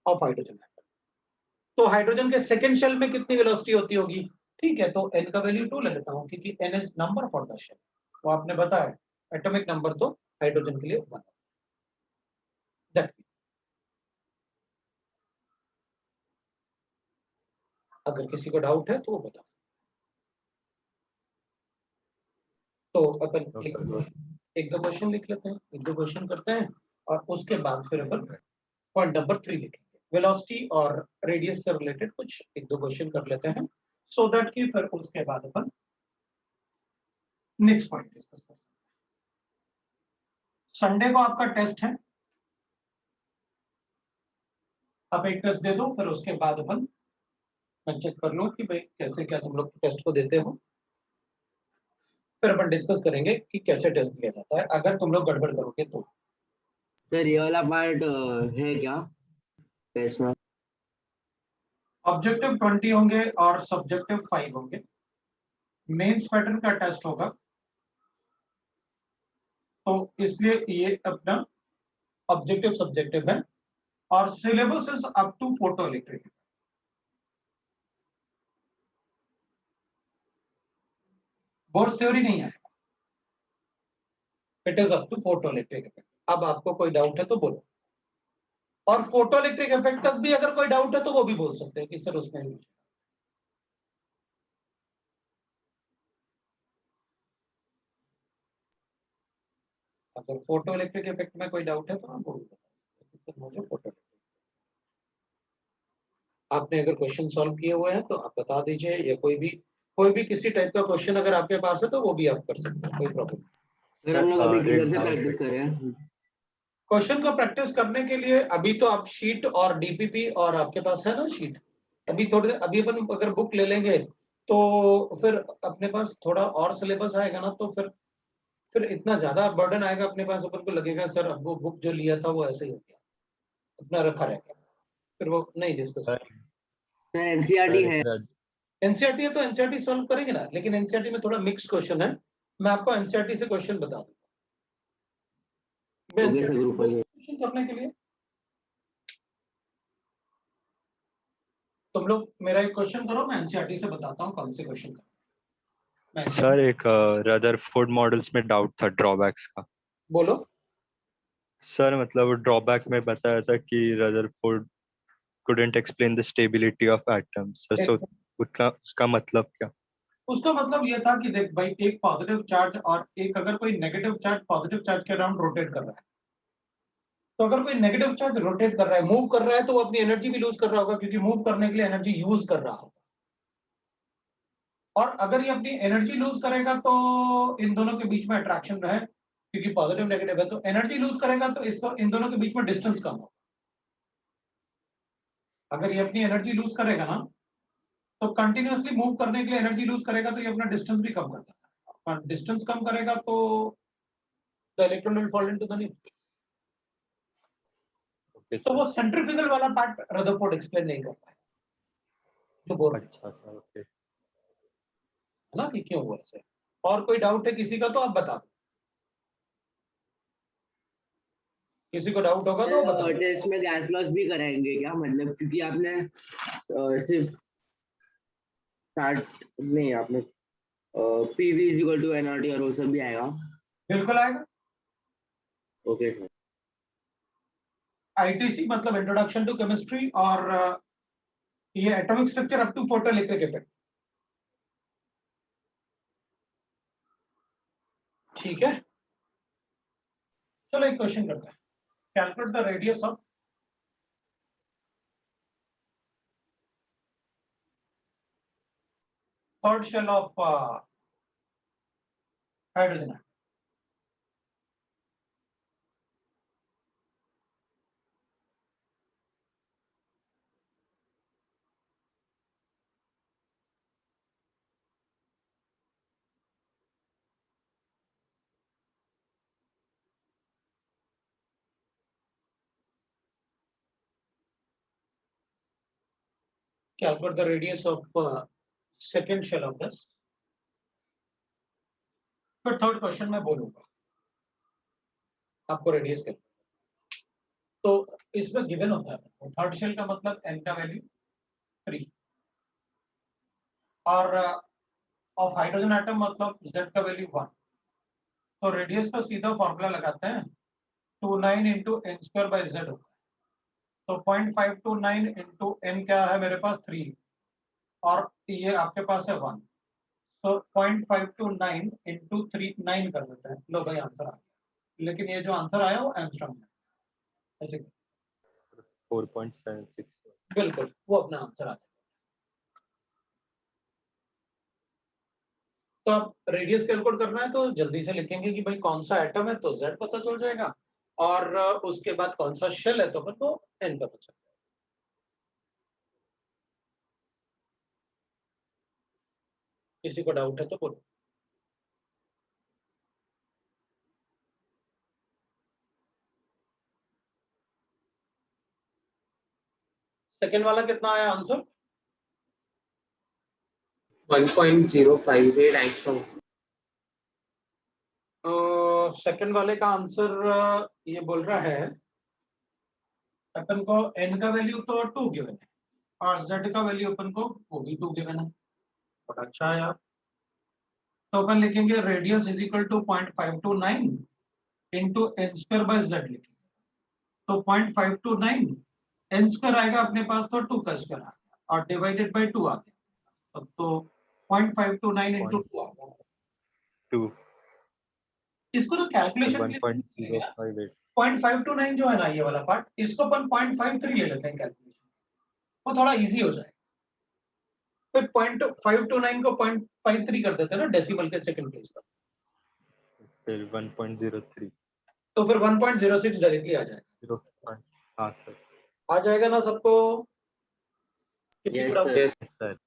of hydrogen atom. तो हाइड्रोजन के सेकंड शेल में कितनी वेलोसिटी होती होगी? ठीक है, तो n का वैल्यू 2 ले लेता हूं क्योंकि n is number for the shell. तो आपने बताया एटॉमिक नंबर तो हाइड्रोजन के लिए 1। दैट अगर किसी को डाउट है तो वो बता। तो अपन No, sir. एक दो क्वेश्चन लिख लेते हैं, एक दो क्वेश्चन करते हैं और उसके बाद फिर अपन पॉइंट नंबर 3 लिखेंगे। वेलोसिटी और रेडियस से रिलेटेड कुछ एक दो क्वेश्चन कर लेते हैं सो दैट कि फिर उसके बाद अपन नेक्स्ट पॉइंट डिस्कस करें। संडे को आपका टेस्ट है, आप एक टेस्ट दे दो, फिर उसके बाद अपन मैं चेक कर लूं कि भाई कैसे क्या तुम लोग टेस्ट को देते हो, फिर अपन डिस्कस करेंगे कि कैसे टेस्ट दिया जाता है अगर तुम लोग गड़बड़ करोगे तो। सर ये वाला पार्ट है क्या टेस्ट में? ऑब्जेक्टिव 20 होंगे और सब्जेक्टिव 5 होंगे। मेंस पैटर्न का टेस्ट होगा, तो इसलिए ये अपना ऑब्जेक्टिव सब्जेक्टिव है और syllabus is up to photoelectric. Board theory नहीं आएगा, it is up to photoelectric effect. अब आपको कोई डाउट है तो बोलो, और फोटो इलेक्ट्रिक इफेक्ट तक भी अगर कोई डाउट है तो वो भी बोल सकते हैं कि सर उसमें नहीं। अगर फोटो इलेक्ट्रिक इफेक्ट में कोई डाउट है तो आप बोल सकते हैं मुझे फोटो। आपने अगर क्वेश्चन सॉल्व किए हुए हैं तो आप बता दीजिए, या कोई भी किसी टाइप का क्वेश्चन अगर आपके पास है तो वो भी आप कर सकते हैं, कोई प्रॉब्लम। सर हम लोग अभी एक किधर से doubt प्रैक्टिस है। कर रहे हैं? क्वेश्चन को प्रैक्टिस करने के लिए अभी तो आप शीट और डीपीपी और आपके पास है ना शीट, अभी थोड़ी देर अभी अपन अगर बुक ले लेंगे तो फिर अपने पास थोड़ा और सिलेबस आएगा ना, तो फिर इतना ज्यादा बर्डन आएगा अपने पास, अपन को लगेगा सर अब वो बुक जो लिया था वो ऐसे ही हो गया, अपना रखा रहेगा, फिर वो नहीं डिस्कस। सर सर एनसीईआरटी है। एनसीईआरटी है तो एनसीईआरटी सॉल्व करेंगे ना, लेकिन एनसीईआरटी में थोड़ा मिक्स क्वेश्चन है, मैं आपको एनसीईआरटी से क्वेश्चन बता दूंगा। ओके सर, ग्रुप पर क्वेश्चन करने के लिए तुम लोग मेरा एक क्वेश्चन करो, मैं एनसीईआरटी से बताता हूँ कौन से क्वेश्चन का। सर एक रदरफोर्ड मॉडल्स में डाउट था ड्रॉबैक्स का। बोलो। सर मतलब ड्रॉबैक में बताया था कि Rutherford couldn't explain the stability of atoms. So उसका मतलब क्या? उसका मतलब ये था कि देख भाई, एक पॉजिटिव चार्ज और एक अगर कोई नेगेटिव चार्ज पॉजिटिव चार्ज के अराउंड रोटेट कर रहा है, तो अगर कोई नेगेटिव चार्ज रोटेट कर रहा है, मूव कर रहा है, तो वो अपनी एनर्जी भी लूज कर रहा होगा क्योंकि मूव करने के लिए एनर्जी यूज कर रहा होगा। और अगर ये अपनी एनर्जी लूज करेगा तो इन दोनों के बीच में अट्रैक्शन है, क्योंकि पॉजिटिव नेगेटिव है, तो एनर्जी लूज करेगा तो इसको इन दोनों के बीच में डिस्टेंस कम होगा। अगर ये अपनी एनर्जी लूज करेगा ना, तो कंटिन्यूअसली मूव करने के लिए एनर्जी लूज करेगा तो ये अपना डिस्टेंस भी कम करता है, डिस्टेंस कम करेगा तो the electron will fall into the nucleus. तो वो सेंट्रीफ्यूगल वाला पार्ट रदरफोर्ड एक्सप्लेन नहीं कर पाया जो बोल रहे। अच्छा सर, ओके। है ना कि क्यों हुआ ऐसे। और कोई डाउट है किसी का तो आप बता दो, किसी को डाउट होगा तो बता दो। टेस्ट में गैस लॉस भी कराएंगे क्या? मतलब क्योंकि आपने सिर्फ स्टार्ट नहीं, आपने PV is equal to NRT और वो सब भी आएगा? बिल्कुल आएगा। Okay sir. आईटीसी मतलब इंट्रोडक्शन टू केमिस्ट्री, और ये atomic structure up to photoelectric effect. ठीक है, चलो एक क्वेश्चन करते हैं। Calculate the radius of third shell of hydrogen. Calculate the radius of second shell of this. फिर थर्ड क्वेश्चन मैं बोलूंगा आपको रेडियस के, तो इसमें गिवन होता है थर्ड शेल का मतलब n का वैल्यू 3 और ऑफ हाइड्रोजन एटम मतलब z का वैल्यू 1। तो रेडियस का सीधा फॉर्मूला लगाते हैं 29 into N square by Z होता है। तो 0.529 इंटू एन क्या है मेरे पास 3 और ये आपके पास है 1। तो 0.529 इंटू 3 9 कर देते हैं। लो भाई आंसर आ गया, लेकिन ये जो आंसर आया वो एंगस्ट्रॉम है ऐसे। 4.76। बिल्कुल वो अपना आंसर आ जाएगा। तो अब रेडियस कैलकुलेट करना है तो जल्दी से लिखेंगे कि भाई कौन सा एटम है तो z पता चल जाएगा, और उसके बाद कौन सा शेल है तो अपन को n पता चल जाएगा। किसी को डाउट है तो बोलो। सेकेंड वाला कितना आया आंसर? 1.058 एंगस्ट्रॉम। सेकेंड वाले का आंसर ये बोल रहा है अपन को n का वैल्यू तो 2 गिवन है और z का वैल्यू अपन को वो भी 2 गिवन है। बड़ा अच्छा है यार। तो अपन लिखेंगे radius is equal to 0.529 into N square by Z लिखेंगे। तो 0.529 एन स्क्वायर आएगा अपने पास तो 2 का स्क्वायर आ गया और डिवाइडेड बाय 2 आ गया। अब तो 0.529 इंटू 2 आ गया। 2 इसको ना कैलकुलेशन के लिए 1.058। 0.529 जो है ना ये वाला पार्ट, इसको अपन 0.53 ले लेते हैं कैलकुलेशन, वो थोड़ा इजी हो जाए। फिर 0.529 को 0.53 कर देते हैं ना डेसिमल के सेकंड प्लेस पर, फिर 1.03। तो फिर 1.06 डायरेक्टली आ जाएगा। 0. हाँ सर। आ जाएगा ना सबको? किसी Yes, को डाउट? sir. Yes sir.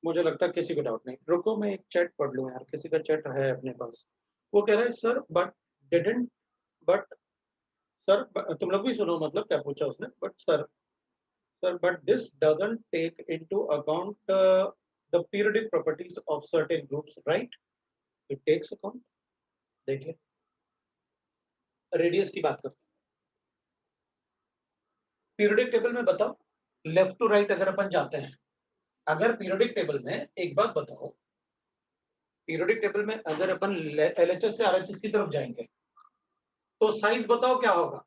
मुझे लगता है किसी को डाउट नहीं। रुको मैं एक चैट पढ़ लूं यार, किसी का चैट है अपने पास। वो कह रहा है sir but didn't but sir तुम लोग भी सुनो मतलब क्या पूछा उसने। But sir but this doesn't take into account the periodic properties of certain groups right? It takes account. देख ले, रेडियस की बात करते हैं। पीरियोडिक टेबल में बताओ, लेफ्ट टू राइट अगर अपन जाते हैं, अगर पीरियोडिक टेबल में एक बात बताओ, पीरियोडिक टेबल में अगर अपन एलएचएस से आरएचएस की तरफ जाएंगे तो साइज बताओ क्या होगा?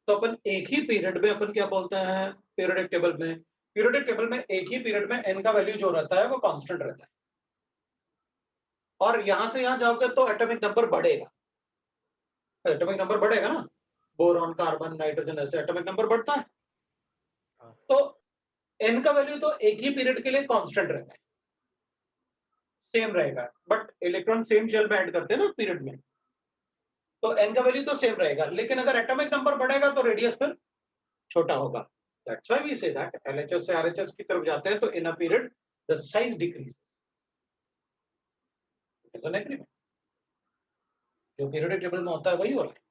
तो अपन एक ही पीरियड में अपन क्या बोलते हैं पीरियोडिक टेबल में? पीरियोडिक टेबल में एक ही पीरियड में एन का वैल्यू जो रहता है वो कांस्टेंट रहता है, और यहां से यहां जाओगे तो एटॉमिक नंबर बढ़ेगा। एटॉमिक नंबर बढ़ेगा ना, बोरॉन कार्बन नाइट्रोजन ऐसे एटॉमिक नंबर बढ़ता है। तो एन का वैल्यू तो एक ही पीरियड के लिए कांस्टेंट रहता है, सेम रहेगा, बट इलेक्ट्रॉन सेम शेल में ऐड करते हैं ना पीरियड में, तो एन का वैल्यू तो सेम रहेगा। लेकिन अगर एटॉमिक नंबर बढ़ेगा तो रेडियस फिर छोटा होगा। That's why we say that LHS से आरएचएस की तरफ जाते हैं तो in a period the size decreases. Agreement जो पीरियोडिक टेबल में होता है वही हो रहा है।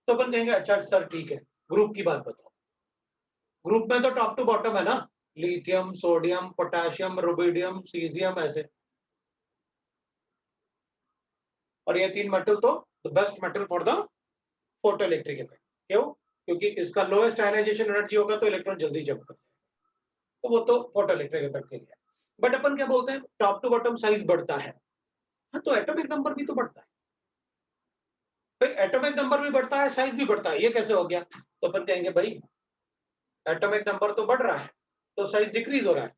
तो अपन कहेंगे अच्छा सर ठीक है, ग्रुप की बात बताओ। ग्रुप में तो टॉप टू बॉटम है ना, lithium sodium potassium rubidium caesium ऐसे, और ये तीन मेटल तो the best metal for the photoelectric effect. क्यों? क्योंकि इसका लोएस्ट आयनाइजेशन एनर्जी होगा तो इलेक्ट्रॉन जल्दी जंप करता है, तो वो तो फोटोइलेक्ट्रिक इफेक्ट के लिए। बट अपन क्या बोलते हैं, टॉप टू बॉटम साइज बढ़ता है, हाँ तो एटॉमिक नंबर भी तो बढ़ता है। फिर एटॉमिक नंबर भी बढ़ता है साइज भी बढ़ता है, ये कैसे हो गया? तो अपन कहेंगे भाई एटॉमिक नंबर तो बढ़ रहा है तो साइज डिक्रीज हो रहा है,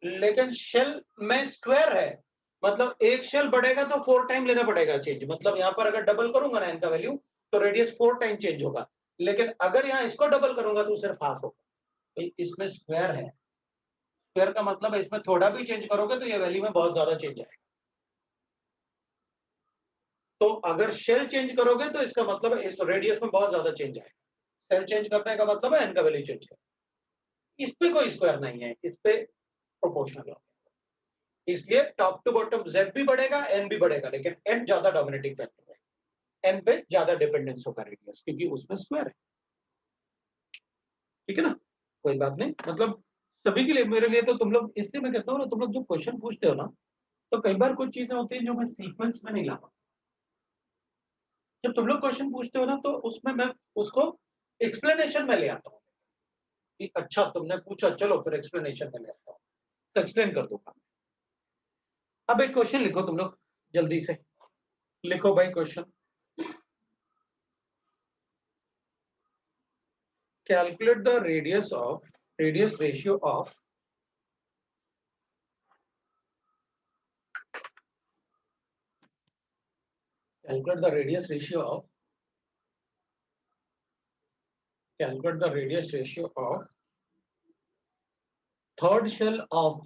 लेकिन शेल में स्क्वायर है, मतलब एक शेल बढ़ेगा तो 4 टाइम लेना पड़ेगा चेंज। मतलब यहाँ पर अगर डबल करूंगा ना इनका वैल्यू तो रेडियस 4 टाइम चेंज होगा, लेकिन अगर यहाँ इसको डबल करूंगा तो सिर्फ हाफ होगा। तो इसमें स्क्वायर है, स्क्वायर का मतलब है इसमें थोड़ा भी चेंज करोगे तो ये वैल्यू में बहुत ज्यादा चेंज आएगा। तो अगर शेल चेंज करोगे तो इसका मतलब है इस रेडियस में बहुत ज्यादा चेंज आएगा। सेल चेंज करने का मतलब है इनका वैल्यू चेंज करना। इस पे कोई स्क्वायर नहीं है, इस पे प्रोपोर्शनल है। इसलिए टॉप टू बॉटम z भी बढ़ेगा n भी बढ़ेगा, लेकिन n ज्यादा डोमिनेटिंग फैक्टर है, n पे ज्यादा डिपेंडेंस होगा रेडियस, क्योंकि उसमें स्क्वायर है। ठीक है ना, कोई बात नहीं। मतलब सभी के लिए, मेरे लिए तो तुम लोग, इसलिए मैं कहता हूँ ना तुम लोग जो क्वेश्चन पूछते हो ना तो कई बार कुछ चीजें होती हैं जो मैं सीक्वेंस में नहीं ला पाता। जब तुम लोग क्वेश्चन पूछते हो ना तो उसमें मैं उसको एक्सप्लेनेशन में ले आता हूँ कि अच्छा तुमने पूछा, चलो फिर एक्सप्लेनेशन में ले आता हूँ, तो एक्सप्लेन कर दूंगा। अब एक क्वेश्चन लिखो तुम लोग जल्दी से, लिखो भाई question. Calculate the radius ratio of calculate the radius ratio of third shell of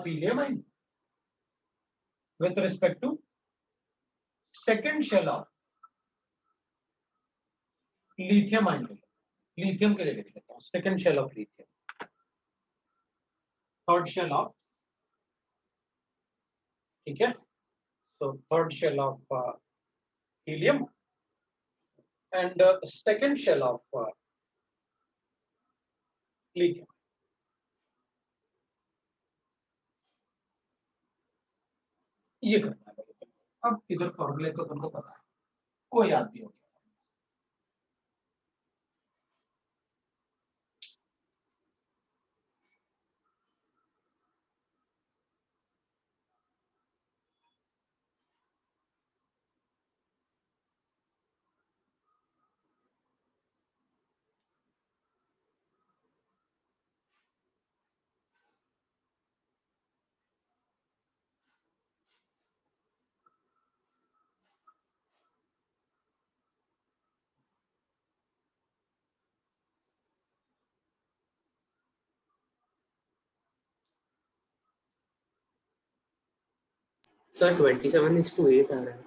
helium ion with respect to second shell of lithium ion। Lithium के लिए लिख लेता हूँ, second shell of lithium, third shell of, ठीक है, so third shell of helium and second shell of lithium। ये करना है। अब इधर फॉर्मूले तो तुमको पता है, वो याद भी हो गया। सर 27:8 आ रहा है।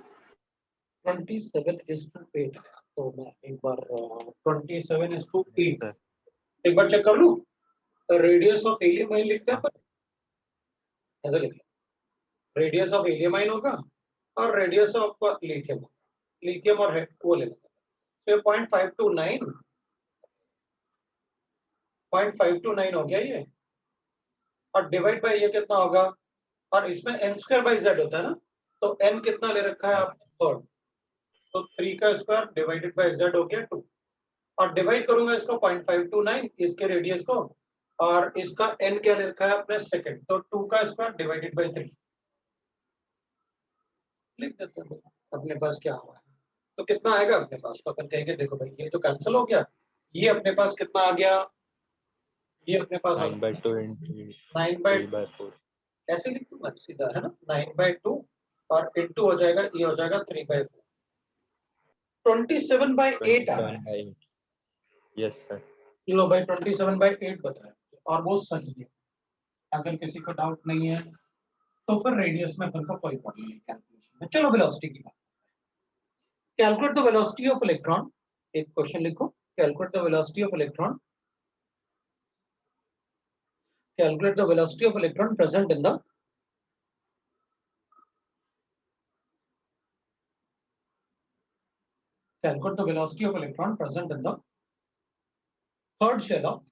27:8 है, तो मैं एक बार 27:8 सर एक बार चेक कर लूं। रेडियस ऑफ हीलियम आयन लिखते हैं, ऐसा लिख लो, रेडियस ऑफ हीलियम आयन होगा और रेडियस ऑफ लिथियम, लिथियम और वो ले लेंगे। तो 0.529 हो गया ये, और डिवाइड बाय ये कितना होगा, और इसमें n² होता है ना, तो n कितना ले रखा है आपने, थर्ड, तो 3 का स्क्वायर डिवाइडेड बाय z हो गया 2, और डिवाइड करूंगा इसको 0.529 इसके रेडियस को, और इसका n क्या ले रखा है आपने, सेकंड, तो 2 का स्क्वायर डिवाइडेड बाय 3 लिख देते हैं अपने पास क्या हुआ है। तो कितना आएगा अपने पास, तो अपन कहेंगे देखो भाई ये तो कैंसिल हो गया, ये अपने पास कितना आ गया, ये अपने पास 9/2 into 9/4 ऐसे लिख दूंगा सीधा, है ना, 9/2 और इंटू हो जाएगा, ये हो जाएगा 3/4, 27/8 आ रहा है। 27/8। Yes sir. लो भाई 27/8 बताया, और वो सही है। अगर किसी को डाउट नहीं है तो फिर रेडियस में अपन को कोई प्रॉब्लम नहीं कैलकुलेशन में। चलो वेलोसिटी की बात, calculate the velocity of electron, एक क्वेश्चन लिखो, calculate the velocity of electron, calculate the velocity of electron present in the calculate the velocity of electron present in the third shell of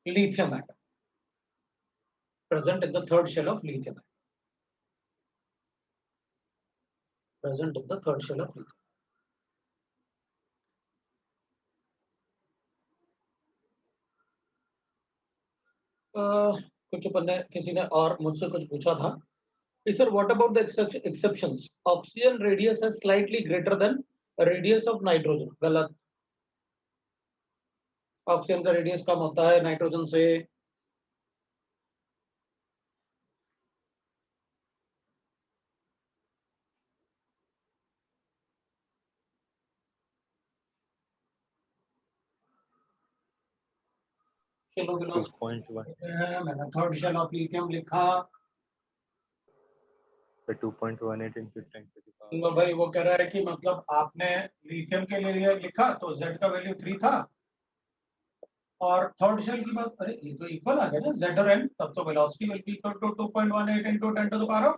lithium atom, present in the third shell of lithium atom, present in the third shell of lithium। कुछ अपन ने, किसी ने और मुझसे कुछ पूछा था, sir what about the exceptions, oxygen radius है slightly greater than radius of nitrogen, गलत, ऑक्सीजन का रेडियस कम होता है नाइट्रोजन से। चलो 2.1 मैंने थर्ड शेल ऑफ लिथियम लिखा। Sir 2.18 into 10 to the power। लो भाई वो कह रहा है कि मतलब आपने लिथियम के लिए लिखा तो z का वैल्यू 3 था, और थर्ड शेल की बात, अरे ये तो इक्वल आ गया ना z और n, तब तो velocity will be equal to 2.18 into 10 to the power of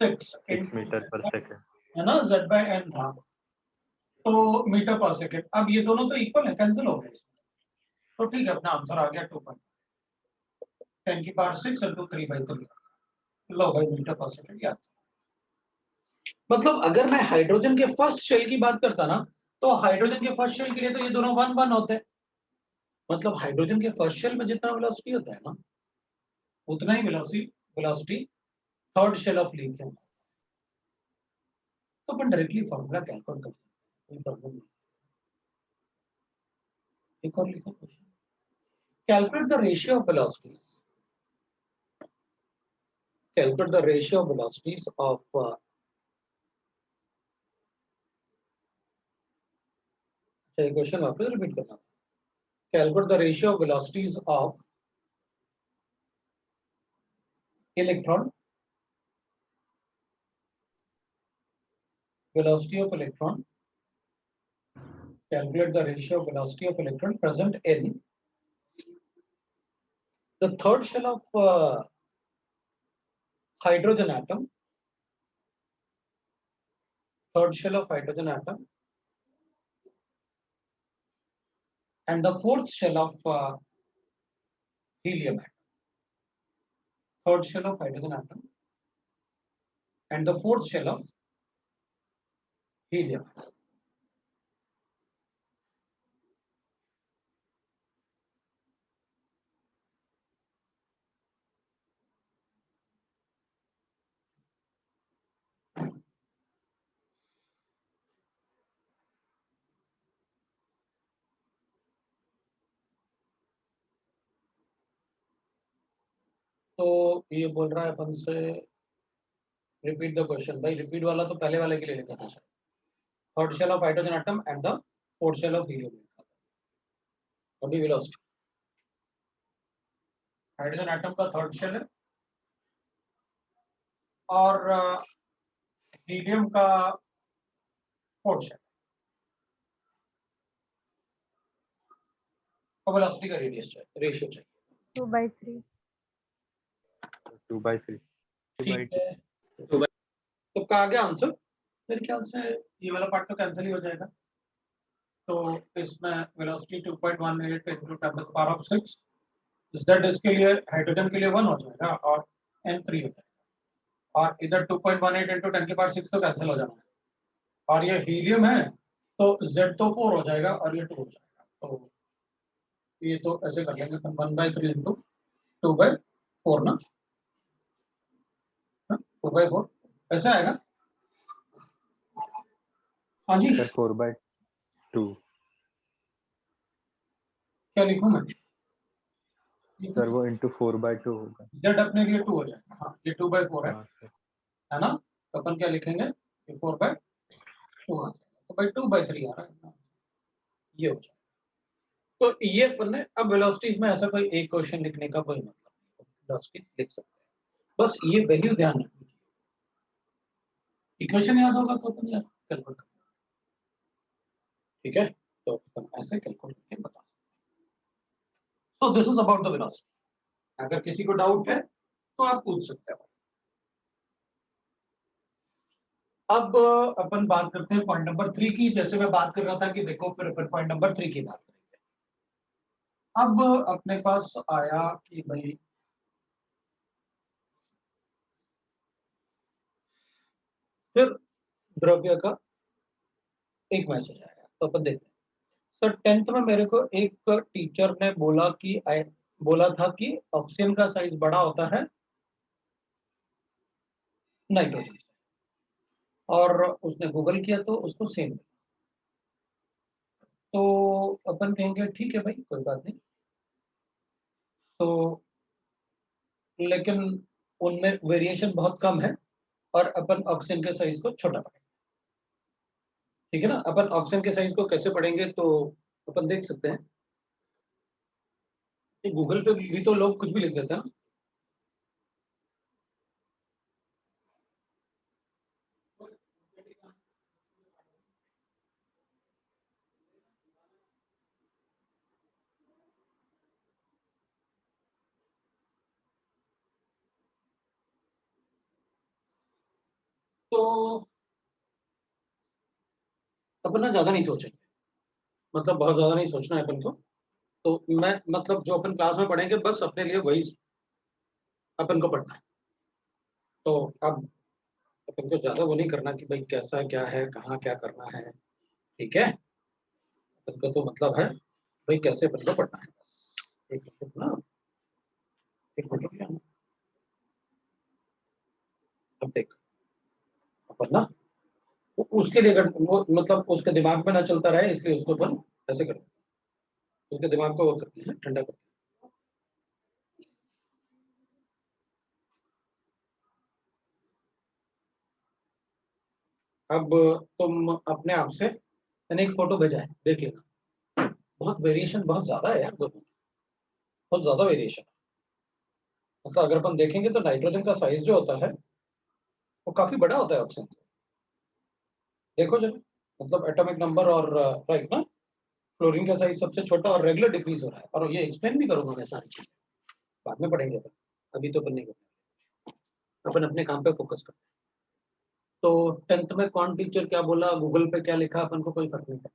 6 6 meter पर सेकेंड। है ना, z/n था, तो मीटर पर सेकेंड। अब ये दोनों तो इक्वल है, कैंसिल हो गए इसमें, तो ठीक है, अपना आंसर आ गया 2.10⁻6 इंटू 3/3। लो भाई, मीटर पर सेकेंड याद। मतलब अगर मैं हाइड्रोजन के फर्स्ट शेल की बात करता ना, तो हाइड्रोजन के फर्स्ट शेल के लिए तो ये दोनों 1 1 होते हैं। मतलब हाइड्रोजन के फर्स्ट शेल में जितना वेलोसिटी होता है ना, उतना ही velocity third shell of lithium. तो अपन डायरेक्टली फॉर्मूला कैलकुलेट कर सकते हैं, कोई प्रॉब्लम नहीं। एक और लिखो question, calculate the ratio of velocities, calculate the ratio of velocities of question वापस रिपीट करना। Calculate the ratio of velocities of electron, velocity of electron, calculate the ratio of velocity of electron present in the third shell of hydrogen atom, third shell of hydrogen atom, and the fourth shell of helium atom. Third shell of hydrogen atom and the fourth shell of helium atom. तो ये बोल रहा है अपन से repeat the question. भाई repeat वाला तो पहले वाले के लिए लिखा था, third shell of hydrogen atom and the fourth shell of helium लिखा था। अभी वेलोसिटी हाइड्रोजन एटम का थर्ड शेल है और हीलियम का फोर्थ शेल, और वेलोसिटी का रेडियस चाहिए, रेशियो चाहिए 2/3। 2/3। ठीक है। तो का आ गया आंसर। मेरे ख्याल से ये वाला पार्ट तो कैंसिल ही हो जाएगा। तो इसमें वेलोसिटी 2.18 into 10⁻6 z इसके लिए हाइड्रोजन के लिए 1 हो जाएगा और n 3 हो जाएगा, और इधर 2.18 into 10⁻6 तो कैंसिल हो जाना है, और ये हीलियम है तो z तो 4 हो जाएगा और ये 2 हो जाएगा। तो ये तो ऐसे कर लेंगे, 1/3 into 2/4 ना, 2/4 ऐसे आएगा। हाँ जी, सर 4/2। क्या लिखूं मैं? सर वो इंटू 4/2 होगा। z अपने लिए 2 हो जाएगा। हाँ, ये 2/4 हाँ सर। है ना, तो अपन क्या लिखेंगे, ये 4/2 आ जाएगा, तो भाई 2/3 आ रहा है, ये हो जाएगा। तो ये अपन ने अब वेलोसिटीज में ऐसा कोई एक क्वेश्चन लिखने का कोई मतलब नहीं, वेलोसिटी लिख सकते हैं, बस ये वैल्यू ध्यान रखनी चाहिए। इक्वेशन याद होगा तो अपन कैलकुलेट कर, ठीक है, तो अपन ऐसे कैलकुलेट करके बता। So this is about the velocity. अगर किसी को डाउट है तो आप पूछ सकते हैं। अब अपन बात करते हैं पॉइंट नंबर 3 की। जैसे मैं बात कर रहा था कि देखो, फिर अपन पॉइंट नंबर 3 की बात करेंगे। अब अपने पास आया कि भाई फिर द्रव्य का एक मैसेज आया, तो अपन देखते हैं। सर 10th में मेरे को एक टीचर ने बोला था कि ऑक्सीजन का साइज बड़ा होता है नाइट्रोजन से, और उसने गूगल किया तो उसको सेम। तो अपन कहेंगे ठीक है भाई, कोई बात नहीं। तो लेकिन उनमें वेरिएशन बहुत कम है, और अपन ऑक्सीजन के साइज को छोटा पढ़ेंगे, ठीक है ना। अपन ऑक्सीजन के साइज को कैसे पढ़ेंगे, तो अपन देख सकते हैं कि गूगल पे भी तो लोग कुछ भी लिख देते हैं ना। तो अपन ना ज्यादा नहीं सोचेंगे, मतलब बहुत ज्यादा नहीं सोचना है अपन को। तो मैं मतलब जो अपन क्लास में पढ़ेंगे बस अपने लिए वही अपन को पढ़ना है। तो अब अपन को ज्यादा वो नहीं करना कि भाई कैसा क्या है, कहाँ क्या करना है, ठीक है। अपन को तो मतलब है भाई कैसे अपन को पढ़ना है। एक मिनट ना, एक मिनट रुकिए। अब देख अपन ना उसके लिए वो मतलब उसके दिमाग में ना चलता रहे, इसलिए उसको अपन ऐसे करते हैं, उसके दिमाग को वो करते हैं, ठंडा करते हैं। अब तुम अपने आप से, मैंने एक फोटो भेजा है, देख लेना। बहुत वेरिएशन बहुत ज्यादा है यार दोनों में, बहुत ज्यादा वेरिएशन। मतलब अगर अपन देखेंगे तो नाइट्रोजन का साइज जो होता है वो काफी बड़ा होता है ऑक्सीजन से। देखो जब मतलब एटॉमिक नंबर और राइट ना, क्लोरीन का साइज सबसे छोटा और रेगुलर डिक्रीज हो रहा है, और ये एक्सप्लेन भी करूंगा मैं सारी चीजें, बाद में पढ़ेंगे अपन, अभी तो अपन नहीं करेंगे, अपन अपने काम पे फोकस करते हैं। तो 10th में कौन टीचर क्या बोला, गूगल पे क्या लिखा, अपन को कोई फर्क नहीं पड़ता।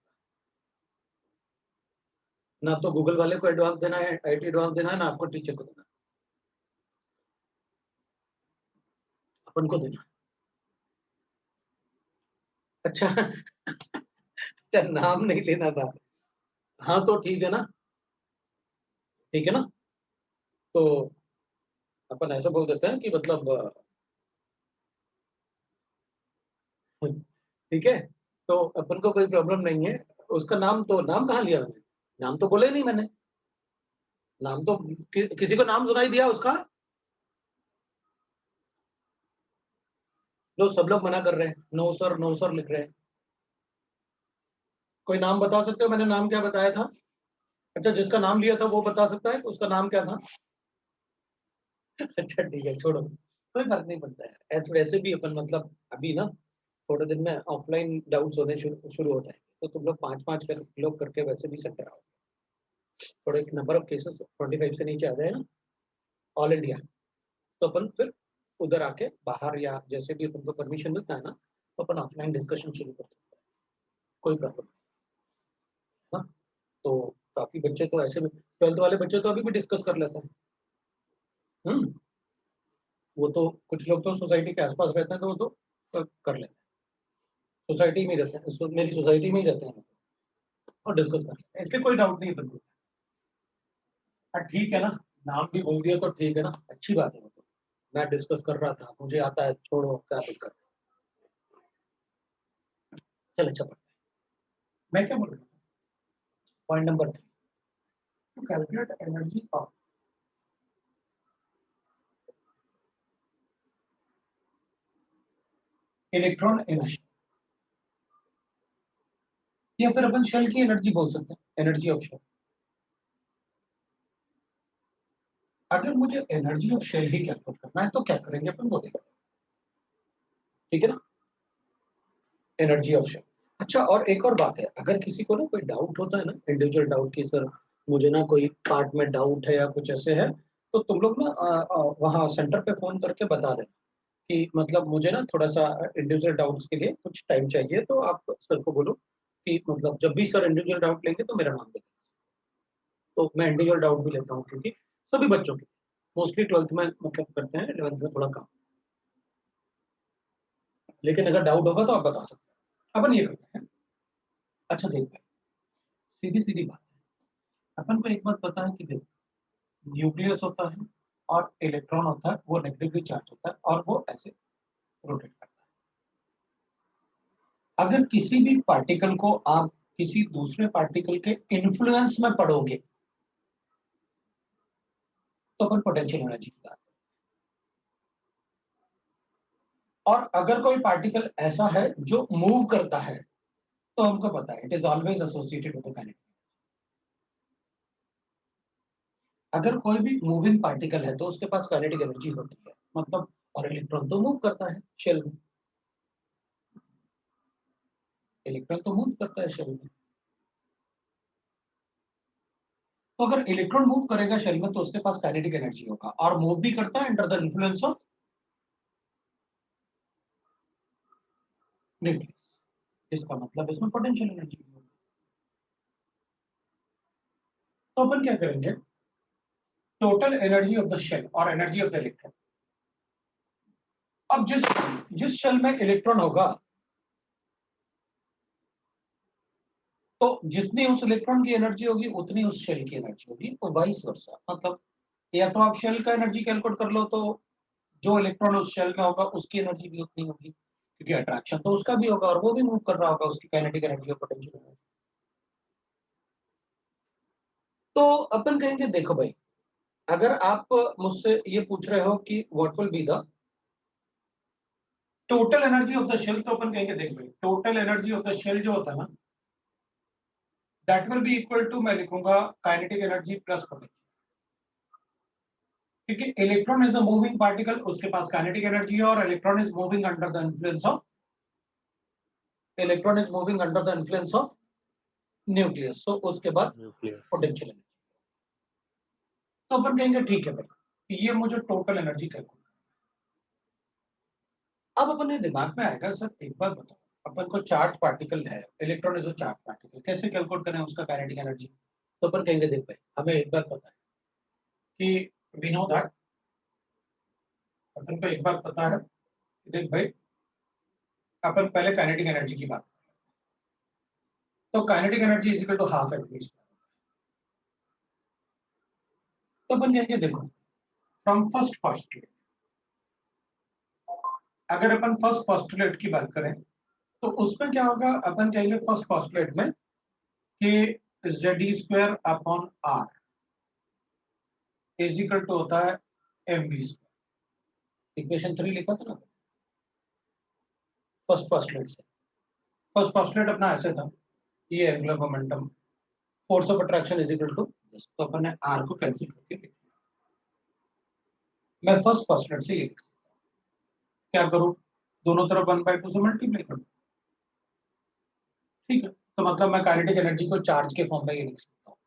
ना तो गूगल वाले को एडवांस देना है, आईटी एडवांस देना है, ना आपको टीचर को देना है, अपन को देना है। अच्छा अच्छा नाम नहीं लेना था। हाँ तो ठीक है ना, ठीक है ना। तो अपन ऐसा बोल देते हैं कि मतलब ठीक है। तो अपन को कोई प्रॉब्लम नहीं है। उसका नाम तो, नाम कहाँ लिया मैंने, नाम तो बोले नहीं मैंने। नाम तो किसी को नाम सुनाई दिया उसका? लो सब लोग मना कर रहे हैं, नो सर नो सर लिख रहे हैं। कोई नाम बता सकते हो मैंने नाम क्या बताया था? अच्छा जिसका नाम लिया था वो बता सकता है उसका नाम क्या था? अच्छा ठीक है छोड़ो, कोई फर्क नहीं पड़ता है। ऐसे वैसे भी अपन मतलब अभी ना थोड़े दिन में ऑफलाइन डाउट्स होने शुरू शुरू हो जाएंगे, तो तुम लोग 5-5 लोग करके वैसे भी सेंटर आओ। थोड़े नंबर ऑफ केसेस 25 से नीचे आ जाए ना ऑल इंडिया, तो अपन फिर उधर आके बाहर या जैसे भी अपन को परमिशन मिलता है ना, तो अपन ऑफलाइन डिस्कशन शुरू कर सकते हैं, कोई प्रॉब्लम नहीं है ना। तो काफी बच्चे तो ऐसे में 12th वाले बच्चे तो अभी भी डिस्कस कर लेते हैं। हम्म, वो तो कुछ लोग तो सोसाइटी के आसपास रहते हैं तो वो तो कर लेते हैं, सोसाइटी में ही रहते हैं, मेरी सोसाइटी में ही रहते हैं और डिस्कस कर लेते हैं, इसलिए कोई डाउट नहीं है बिल्कुल। हाँ ठीक है ना, नाम भी बोल दिया तो ठीक है ना, अच्छी बात है। वो तो मैं डिस्कस कर रहा था, मुझे आता है, छोड़ो क्या दिक्कत है। चल अच्छा पढ़ते हैं। मैं क्या बोल रहा हूँ, point number 3, to calculate energy of electron emission, या फिर अपन शेल की एनर्जी बोल सकते हैं, एनर्जी ऑफ शेल। अगर मुझे एनर्जी ऑफ शेल ही कैलकुलेट करना है तो क्या करेंगे अपन, वो देखेंगे, ठीक है ना, एनर्जी ऑफ शेल। अच्छा और एक और बात है, अगर किसी को ना कोई डाउट होता है ना, इंडिविजुअल डाउट की सर मुझे ना कोई पार्ट में डाउट है या कुछ ऐसे है, तो तुम लोग ना वहाँ सेंटर पे फोन करके बता देना कि मतलब मुझे ना थोड़ा सा इंडिविजुअल डाउट्स के लिए कुछ टाइम चाहिए, तो आप सर को बोलो कि मतलब जब भी सर इंडिविजुअल डाउट लेंगे तो मेरा नाम दे देना। तो मैं इंडिविजुअल डाउट भी लेता हूँ क्योंकि सभी बच्चों के, मोस्टली 12th में मतलब करते हैं, 11th में थोड़ा कम, लेकिन अगर डाउट होगा तो आप बता सकते हैं, अपन ये करते हैं। अच्छा देख भाई, सीधी सीधी बात है, अपन को एक बात पता है कि देख, न्यूक्लियस होता है और इलेक्ट्रॉन होता है, वो नेगेटिवली चार्ज होता है और वो ऐसे रोटेट करता है। अगर किसी भी पार्टिकल को आप किसी दूसरे पार्टिकल के इन्फ्लुएंस में पढ़ोगे तो अपन पोटेंशियल एनर्जी की बात, और अगर कोई पार्टिकल ऐसा है जो मूव करता है तो हमको पता है it is always associated with kinetic. अगर कोई भी मूविंग पार्टिकल है तो उसके पास काइनेटिक एनर्जी होती है, मतलब, और इलेक्ट्रॉन तो मूव करता है शेल में, इलेक्ट्रॉन तो मूव करता है शेल में। तो अगर इलेक्ट्रॉन मूव करेगा शेल में तो उसके पास काइनेटिक एनर्जी होगा, और मूव भी करता है अंडर द इन्फ्लुएंस ऑफ इसका मतलब इसमें पोटेंशियल एनर्जी भी होगी। तो अपन क्या करेंगे, total energy of the shell और एनर्जी ऑफ द इलेक्ट्रॉन। अब जिस शेल में इलेक्ट्रॉन होगा तो जितनी उस इलेक्ट्रॉन की एनर्जी होगी उतनी उस शेल की एनर्जी होगी, और वाइस वर्सा। मतलब या तो आप शेल का एनर्जी कैलकुलेट कर लो, तो जो इलेक्ट्रॉन उस शेल में होगा उसकी एनर्जी भी उतनी होगी, क्योंकि अट्रैक्शन तो उसका भी होगा और वो भी मूव कर रहा होगा, उसकी काइनेटिक एनर्जी और पोटेंशियल एनर्जी। तो अपन कहेंगे देखो भाई, अगर आप मुझसे ये पूछ रहे हो कि what will be the total energy of the shell, तो अपन कहेंगे देख भाई, total energy of the shell जो होता है ना, that will be equal to, मैं लिखूंगा काइनेटिक एनर्जी प्लस पोटेंशियल, क्योंकि electron is a moving particle, उसके पास काइनेटिक एनर्जी है, और electron is moving under the influence of nucleus, so उसके बाद न्यूक्लियस। Potential energy. तो अपन कहेंगे ठीक है भाई, ये मुझे टोटल एनर्जी कैलकुलेट। अब अपने दिमाग में आएगा सर एक बात बताओ, अपन को चार्ज पार्टिकल है, electron is a charge particle, कैसे कैलकुलेट करें उसका काइनेटिक एनर्जी? तो अपन कहेंगे देख भाई, हमें एक बात पता है कि वी नो दैट, अपन को एक बात पता है, देख भाई अपन पहले काइनेटिक एनर्जी की बात, तो kinetic energy is equal to half m v. तो अपन कहेंगे देखो, फ्रॉम फर्स्ट पोस्टुलेट, अगर अपन फर्स्ट पोस्टुलेट की बात करें तो उसमें क्या होगा, अपन कहेंगे फर्स्ट पोस्टुलेट में कि Z square upon r is equal to होता है एम वी स्क्वायर। इक्वेशन 3 लिखा था ना फर्स्ट पोस्टुलेट से। फर्स्ट पोस्टुलेट अपना ऐसे था, ये angular momentum, force of attraction is equal to, तो अपन ने आर को कैंसिल करके लिख दिया। मैं फर्स्ट पोस्टुलेट से ये लिख सकता हूं, क्या करूं, दोनों तरफ 1/2 से मल्टीप्लाई करूं, ठीक है। तो मतलब मैं काइनेटिक एनर्जी को चार्ज के फॉर्म में ये लिख सकता हूँ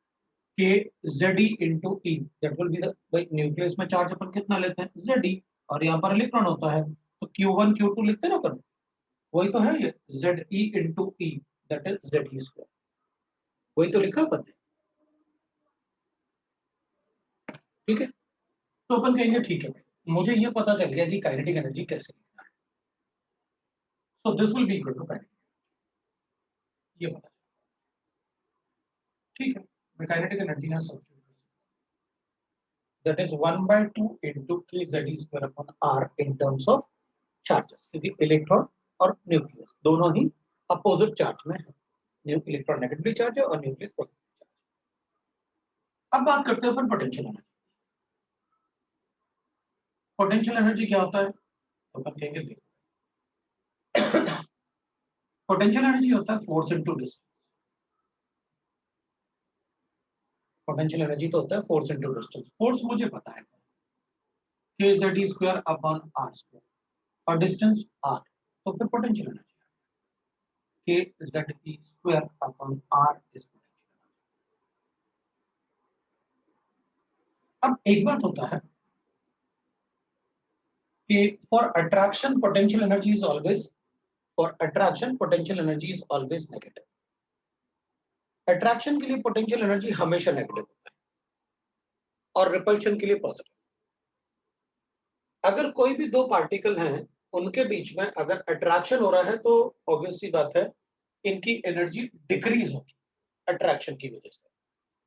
कि Ze into E, that will be the, भाई न्यूक्लियस में चार्ज अपन कितना लेते हैं Ze, और यहाँ पर इलेक्ट्रॉन होता है, तो Q1 Q2 लिखते हैं ना अपन, वही तो है ये Ze into E, that is Ze square, वही तो लिखा अपन ने, ठीक है। तो अपन कहेंगे ठीक है भाई, मुझे ये पता चल गया कि काइनेटिक एनर्जी कैसे लिखना है, so this will be equal to kinetic, ये पता, ठीक है। मैं काइनेटिक एनर्जी यहाँ सब, that is 1/2 into Kz square upon r in terms of charges, क्योंकि इलेक्ट्रॉन और न्यूक्लियस दोनों ही अपोजिट चार्ज में है, इलेक्ट्रॉन नेगेटिवली चार्ज है और न्यूक्लियस पॉजिटिव चार्ज। अब बात करते हैं अपन पोटेंशियल एनर्जी। पोटेंशियल एनर्जी क्या होता है, तो अपन कहेंगे देखो, पोटेंशियल एनर्जी होता है force into distance. Potential energy तो होता है फोर्स इनटू डिस्टेंस। फोर्स मुझे पता है Kz square upon r square, और डिस्टेंस r, तो फिर potential energy Kz square upon r is potential. अब एक बात होता है कि for attraction potential energy is always, for attraction potential energy is always negative. Attraction के लिए पोटेंशियल एनर्जी हमेशा नेगेटिव होता है और रिपल्शन के लिए पॉजिटिव। अगर कोई भी दो पार्टिकल हैं उनके बीच में अगर अट्रैक्शन हो रहा है तो ऑब्वियस सी बात है इनकी एनर्जी डिक्रीज होगी अट्रैक्शन की वजह से।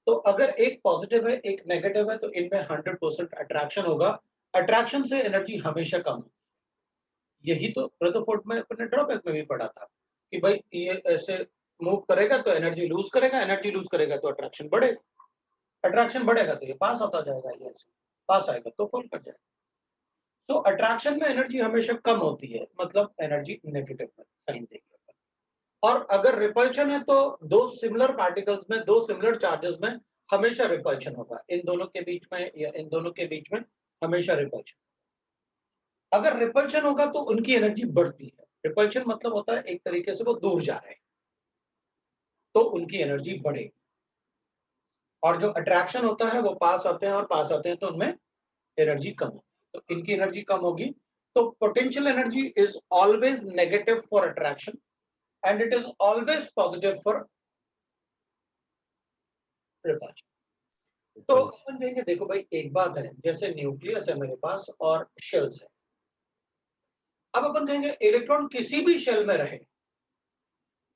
तो अगर एक पॉजिटिव है एक नेगेटिव है तो इनमें 100% अट्रैक्शन होगा, अट्रैक्शन से एनर्जी हमेशा कम होगी। यही तो रदरफोर्ड में अपने ड्रॉबैक में भी पढ़ा था कि भाई ये ऐसे मूव करेगा तो एनर्जी लूज करेगा, एनर्जी लूज करेगा तो अट्रैक्शन बढ़ेगा, अट्रैक्शन बढ़ेगा तो ये पास होता जाएगा, ये ऐसे पास आएगा तो फॉल कर जाएगा। तो अट्रैक्शन में एनर्जी हमेशा कम होती है, मतलब एनर्जी नेगेटिव में साइन देगी। और अगर रिपल्शन है तो दो सिमिलर पार्टिकल्स में, दो सिमिलर चार्जेस में हमेशा रिपल्शन होगा, इन दोनों के बीच में या इन दोनों के बीच में हमेशा रिपल्शन। अगर रिपल्शन होगा तो उनकी एनर्जी बढ़ती है। रिपल्शन मतलब होता है एक तरीके से वो दूर जा रहे हैं तो उनकी एनर्जी बढ़ेगी, और जो अट्रैक्शन होता है वो पास आते हैं और पास आते हैं तो उनमें एनर्जी कम होती है, तो इनकी एनर्जी कम होगी। तो potential energy is always negative for attraction and it is always positive for repulsion. तो अपन कहेंगे देखो भाई एक बात है, जैसे न्यूक्लियस है मेरे पास और शेल्स है। अब अपन कहेंगे इलेक्ट्रॉन किसी भी शेल में रहे,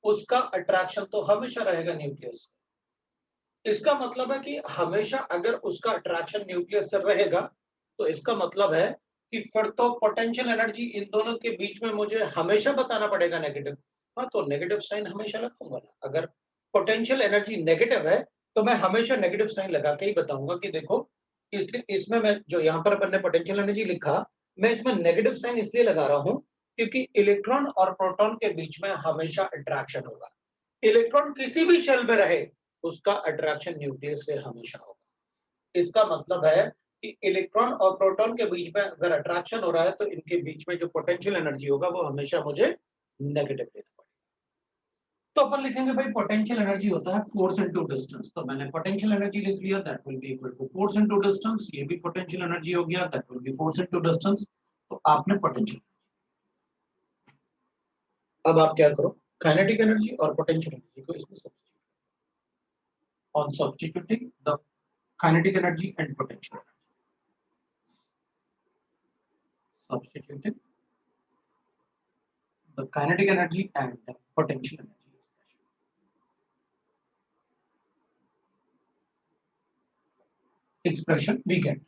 उसका अट्रैक्शन तो हमेशा रहेगा न्यूक्लियस से। इसका मतलब है कि हमेशा अगर उसका अट्रैक्शन न्यूक्लियस से रहेगा, तो इसका मतलब है कि फिर तो पोटेंशियल एनर्जी इन दोनों के बीच में मुझे हमेशा बताना पड़ेगा नेगेटिव। हाँ, तो नेगेटिव साइन हमेशा लगाऊंगा ना। अगर पोटेंशियल एनर्जी नेगेटिव है तो मैं हमेशा नेगेटिव साइन लगा के ही बताऊंगा कि देखो, इसलिए इसमें मैं जो यहाँ पर अपन ने पोटेंशियल एनर्जी लिखा, मैं इसमें नेगेटिव साइन इसलिए लगा रहा हूं क्योंकि इलेक्ट्रॉन और प्रोटॉन के बीच में हमेशा अट्रैक्शन होगा। इलेक्ट्रॉन किसी भी शेल में रहे, उसका अट्रैक्शन न्यूक्लियस से हमेशा होगा। इसका मतलब है कि इलेक्ट्रॉन और प्रोटॉन के बीच में अगर अट्रैक्शन हो रहा है, तो इनके बीच में जो पोटेंशियल एनर्जी होगा वो हमेशा मुझे नेगेटिव देना पड़ेगा। तो अपन लिखेंगे भाई पोटेंशियल एनर्जी होता है फोर्स इनटू डिस्टेंस। तो मैंने पोटेंशियल एनर्जी लिख लिया, that will be equal to force into distance. ये भी पोटेंशियल एनर्जी हो गया, that will be force into distance. तो आपने पोटेंशियल, अब आप क्या करो, काइनेटिक एनर्जी और पोटेंशियल एनर्जी को इसमें substitute. On substituting the kinetic energy and potential energy, substituting the kinetic energy and the potential energy expression we get।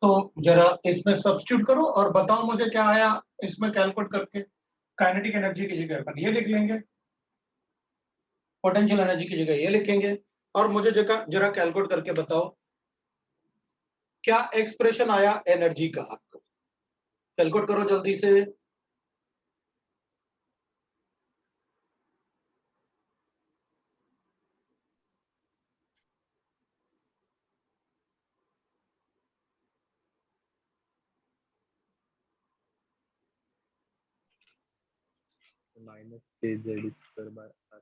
तो जरा इसमें सब्स्टिट्यूट करो और बताओ मुझे क्या आया इसमें कैलकुलेट करके। काइनेटिक एनर्जी की जगह अपन ये लिख लेंगे, पोटेंशियल एनर्जी की जगह ये लिखेंगे, और मुझे जरा कैलकुलेट करके बताओ क्या एक्सप्रेशन आया एनर्जी का। आपको कैलकुलेट करो जल्दी से। minus kz square by r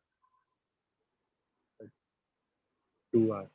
2r।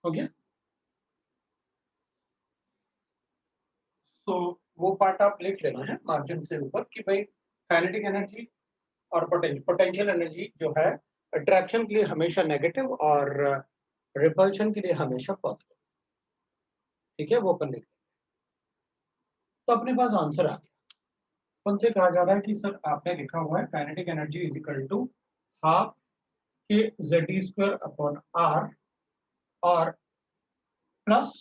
हो गया। तो वो पार्ट आप लिख लेना है मार्जिन से ऊपर कि भाई काइनेटिक एनर्जी और पोटेंशियल एनर्जी जो है अट्रैक्शन के लिए हमेशा नेगेटिव और रिपल्शन के लिए हमेशा पॉजिटिव। ठीक है, वो अपन लिख लेंगे। तो अपने पास आंसर आ गया। अपन से कहा जा रहा है कि सर आपने लिखा हुआ है kinetic energy is equal to half k Z square upon r, और प्लस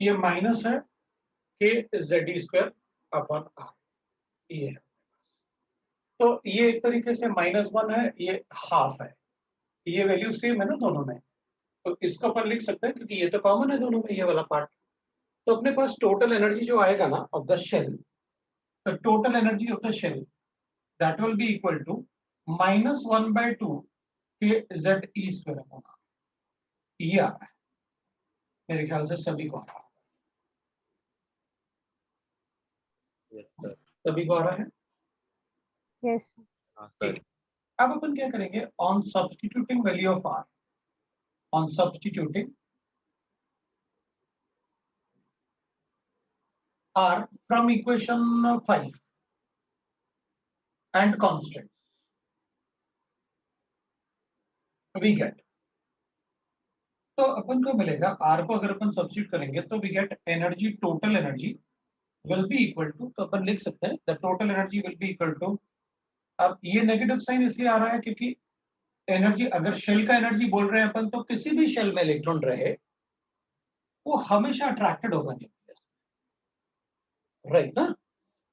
ये माइनस है k Z square upon r, ये है। तो ये एक तरीके से -1 है, ये हाफ है, ये वैल्यू सेम है ना दोनों में, तो इसको अपन लिख सकते हैं क्योंकि ये तो कॉमन है दोनों में, ये वाला पार्ट। तो अपने पास टोटल एनर्जी जो आएगा ना of the shell, the total energy of the shell that will be equal to -1/2 k Z e square upon r. ये आ रहा है मेरे ख्याल से सभी को आ रहा है। Yes sir. सभी को आ रहा है। Yes. हाँ सर। अब अपन क्या करेंगे, on substituting value of r, on substituting r from equation 5 and constant we get. तो अपन को मिलेगा आर को अगर अपन सब्स्टिट्यूट करेंगे तो we get energy, total energy will be equal to, तो अपन लिख सकते हैं the total energy will be equal to, अब ये नेगेटिव साइन इसलिए आ रहा है क्योंकि एनर्जी, अगर शेल का एनर्जी बोल रहे हैं अपन, तो किसी भी शेल में इलेक्ट्रॉन रहे वो हमेशा अट्रैक्टेड होगा न्यूक्लियस, राइट ना।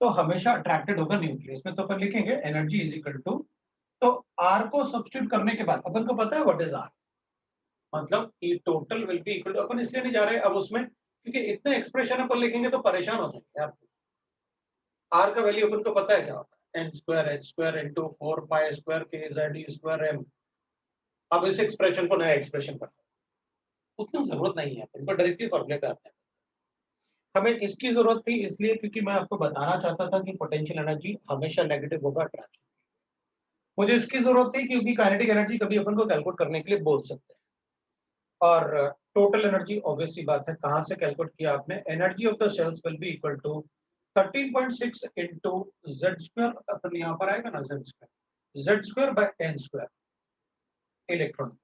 तो तो हमेशा अट्रैक्टेड होगा न्यूक्लियस में। तो अपन लिखेंगे एनर्जी इज इक्वल टू, तो आर को सब्स्टिट्यूट करने के बाद अपन को पता है व्हाट इज आर, मतलब E total will be equal to, अपन इसलिए नहीं जा रहे अब उसमें क्योंकि इतने एक्सप्रेशन अपन लिखेंगे तो परेशान हो जाएंगे आप। आर का वैल्यू अपन को पता है क्या होता है, n square h square into 4 pi square k Z e square m. अब इस एक्सप्रेशन को नया एक्सप्रेशन करते हैं, उतना जरूरत नहीं है, अपन को डायरेक्टली फॉर्मूले करते हैं। हमें इसकी जरूरत थी इसलिए क्योंकि मैं आपको बताना चाहता था कि पोटेंशियल एनर्जी हमेशा नेगेटिव होगा अट्रैक्शन। मुझे इसकी जरूरत थी क्योंकि काइनेटिक एनर्जी कभी अपन को कैलकुलेट करने के लिए बोल सकते हैं। और टोटल एनर्जी ऑब्वियसली बात है, कहां से कैलकुलेट किया आपने, energy of the shells will be equal to 13.6 into Z square, अपन यहाँ पर आएगा ना Z square by n square electron.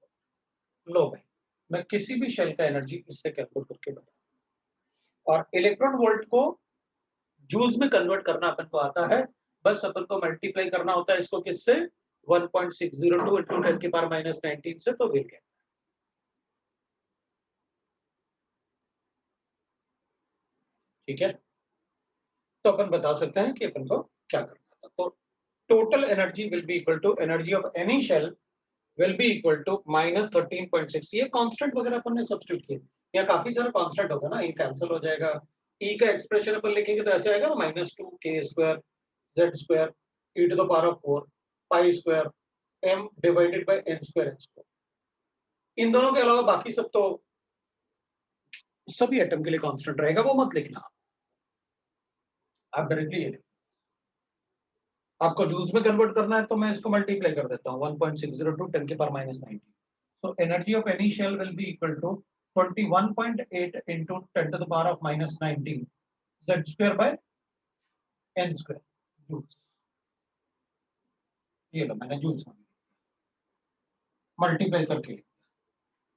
लो भाई, मैं किसी भी शेल का एनर्जी इससे कैलकुलेट करके बता, और इलेक्ट्रॉन वोल्ट को जूल्स में कन्वर्ट करना अपन को आता है, बस अपन को मल्टीप्लाई करना होता है इसको किससे, 1.602 इंटू 10 की पावर माइनस 19 से, तो मिल गया। ठीक है, तो अपन बता सकते हैं कि अपन को क्या करना था। तो total energy will be equal to energy of any shell will be equal to minus 13.6। ये कांस्टेंट वगैरह अपन ने सब्स्टिट्यूट किया, या काफी सारा कांस्टेंट होगा ना, ये कैंसिल हो जाएगा। ई का एक्सप्रेशन अपन लिखेंगे तो ऐसे आएगा ना, माइनस 2 के square Z square e to the power of 4 pi square m divided by n square h square. इन दोनों के अलावा बाकी सब तो सभी एटम के लिए कांस्टेंट रहेगा, वो मत लिखना आप डायरेक्टली। आपको जूल्स में कन्वर्ट करना है तो मैं इसको मल्टीप्लाई कर देता हूँ, 1.602 10 के power minus 19। So energy of any shell will be equal to 21.8 into 10 to the power of minus 19 Z square by n square joules. ये लो मैंने जूल्स में मल्टीप्लाई करके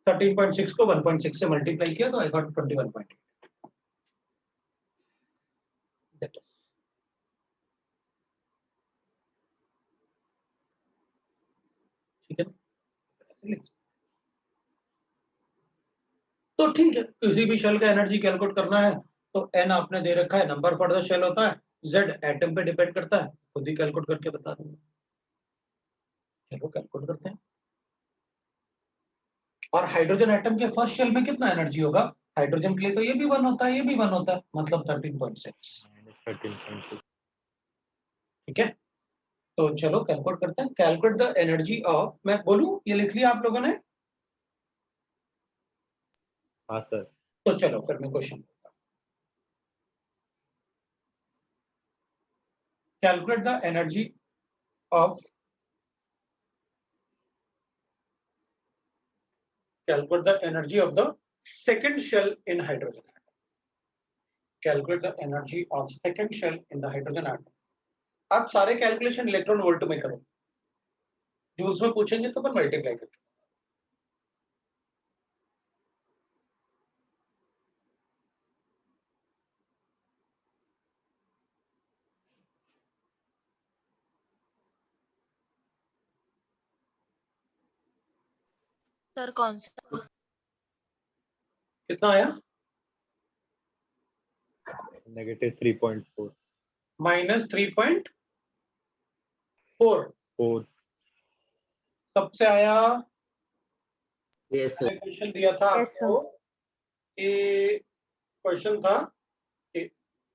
13.6 को 1.6 से मल्टीप्लाई किया तो आई गॉट 21.8। ठीक है, तो ठीक है, किसी भी शेल का एनर्जी कैलकुलेट करना है तो एन आपने दे रखा है, नंबर फॉर द शेल होता है, जेड एटम पे डिपेंड करता है, खुद ही कैलकुलेट करके बता दूंगा। चलो कैलकुलेट करते हैं। और हाइड्रोजन एटम के फर्स्ट शेल में कितना एनर्जी होगा, हाइड्रोजन के लिए तो ये भी 1 होता है, ये भी 1 होता है, मतलब 13.6। 13.6। ठीक है, तो चलो कैलकुलेट करते हैं। कैलकुलेट द एनर्जी ऑफ, मैं बोलूं ये लिख लिया आप लोगों ने, हाँ सर। तो चलो फिर मैं question calculate the energy of, calculate the energy of the second shell in hydrogen atom. Calculate the energy of second shell in the hydrogen atom. आप सारे कैलकुलेशन इलेक्ट्रॉन वोल्ट में करो, जूल्स में पूछेंगे तो अपन मल्टीप्लाई करके। सर कौन सा? कितना आया, -3.4। माइनस 3.4 4। सबसे आया। Yes sir. क्वेश्चन दिया था Yes, आपको, कि क्वेश्चन था कि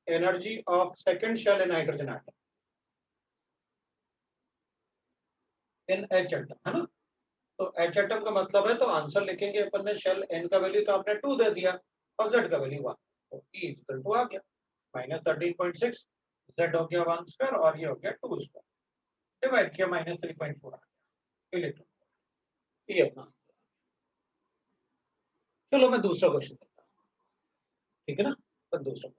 energy of second shell in hydrogen atom in H atom, है ना। तो एच एटम का मतलब है, तो आंसर लिखेंगे अपन ने, शेल एन का वैल्यू तो आपने 2 दे दिया और जेड का वैल्यू 1, तो ई इक्वल टू आ गया माइनस 13.6, जेड हो गया 1 स्क्वायर और ये हो गया 2 स्क्वायर, डिवाइड किया माइनस 3.4 आ गया इलेक्ट्रॉन। ये अपना, चलो मैं दूसरा क्वेश्चन देता हूँ, ठीक है ना। तो दूसरा question,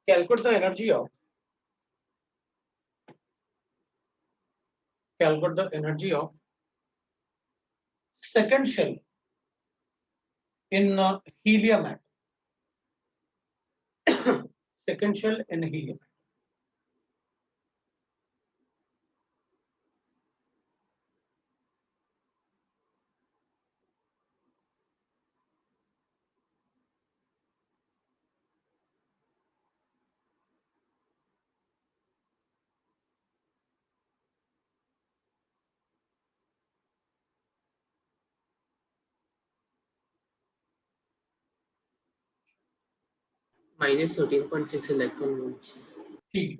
calculate the energy of, calculate the energy of second shell in helium atom. Second shell in helium. -13.6 electron volts. ठीक है,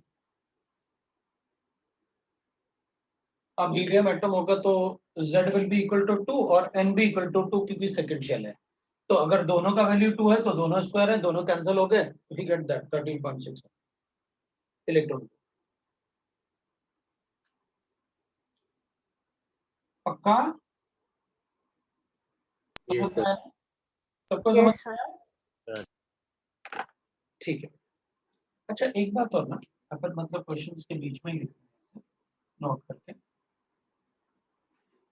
अब हीलियम एटम होगा तो Z will be equal to 2 और N भी इक्वल टू 2 क्योंकि सेकंड शेल है। तो अगर दोनों का वैल्यू 2 है तो दोनों स्क्वायर है, दोनों कैंसिल हो गए, वी गेट दैट 13.6 इलेक्ट्रॉन। पक्का? Yes, sir. सबको समझ Yes, sir. आया? ठीक है। अच्छा एक बात और ना, अपन मतलब क्वेश्चंस के बीच में ही लिखना है नोट करके।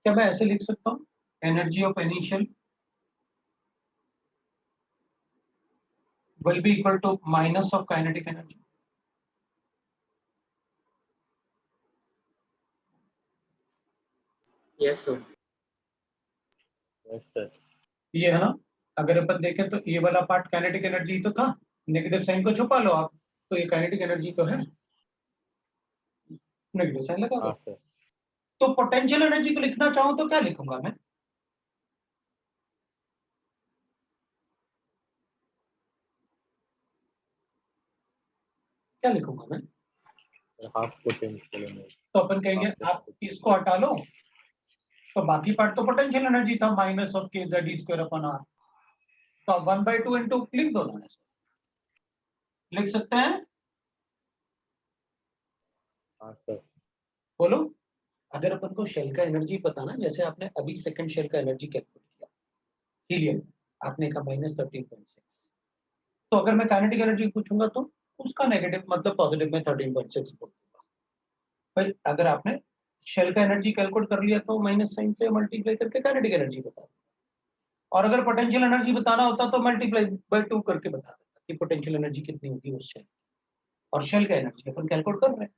क्या मैं ऐसे लिख सकता हूँ energy of any shell will be equal to minus of kinetic energy? Yes sir. Yes sir. ये है ना, अगर अपन देखें तो ये वाला पार्ट काइनेटिक एनर्जी तो था, नेगेटिव साइन को छुपा लो आप, तो ये काइनेटिक एनर्जी तो है, नेगेटिव साइन लगा दो। हाँ सर। तो पोटेंशियल एनर्जी को लिखना चाहूं तो क्या लिखूंगा मैं? क्या लिखूंगा मैं? Half potential energy. तो अपन कहेंगे आप इसको हटा लो, तो बाकी पार्ट तो पोटेंशियल एनर्जी था माइनस ऑफ के जेड स्क्वायर अपॉन आर, तो आप 1/2 इनटू लिख दो ना, ऐसे लिख सकते हैं। हाँ सर। बोलो, अगर अपन को शेल का एनर्जी पता ना, जैसे आपने अभी सेकंड शेल का एनर्जी कैलकुलेट किया हीलियम, आपने कहा -13.6, तो अगर मैं काइनेटिक एनर्जी पूछूंगा तो उसका नेगेटिव मतलब पॉजिटिव में 13.6 बोलूंगा भाई। अगर आपने शेल का एनर्जी कैलकुलेट कर लिया तो माइनस साइन से मल्टीप्लाई करके काइनेटिक एनर्जी बता दूंगा, और अगर पोटेंशियल एनर्जी बताना होता तो मल्टीप्लाई बाय 2 करके बता देता कि पोटेंशियल एनर्जी कितनी होगी उस शेल, और शेल का एनर्जी अपन कैलकुलेट कर रहे हैं,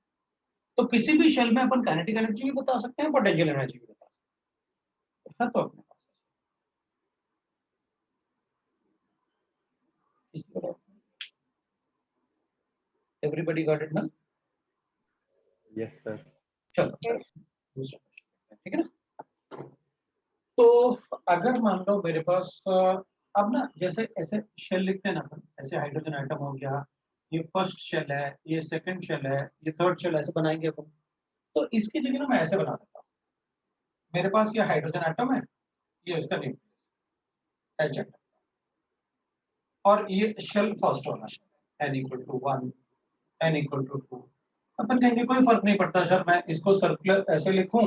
तो किसी भी शेल में अपन काइनेटिक एनर्जी भी बता सकते हैं, पोटेंशियल एनर्जी भी बता सकते हैं। तो अपने पास एवरीबॉडी गॉट इट ना? Yes sir. चलो Yes. दूसरा क्वेश्चन, ठीक है ना? तो अगर मान लो मेरे पास अब ना जैसे ऐसे शेल लिखते हैं ना अपन, ऐसे हाइड्रोजन एटम हो गया, ये फर्स्ट शेल है, ये सेकंड शेल है, ये थर्ड शेल, ऐसे बनाएंगे अपन। तो इसकी जगह ना मैं ऐसे बना देता हूँ, मेरे पास ये हाइड्रोजन एटम है, ये उसका न्यूक्लियस एच एटम, और ये शेल फर्स्ट वाला shell n equal to 1 n equal to 2। अपन कहेंगे कोई फर्क नहीं पड़ता सर, मैं इसको सर्कुलर ऐसे लिखूं,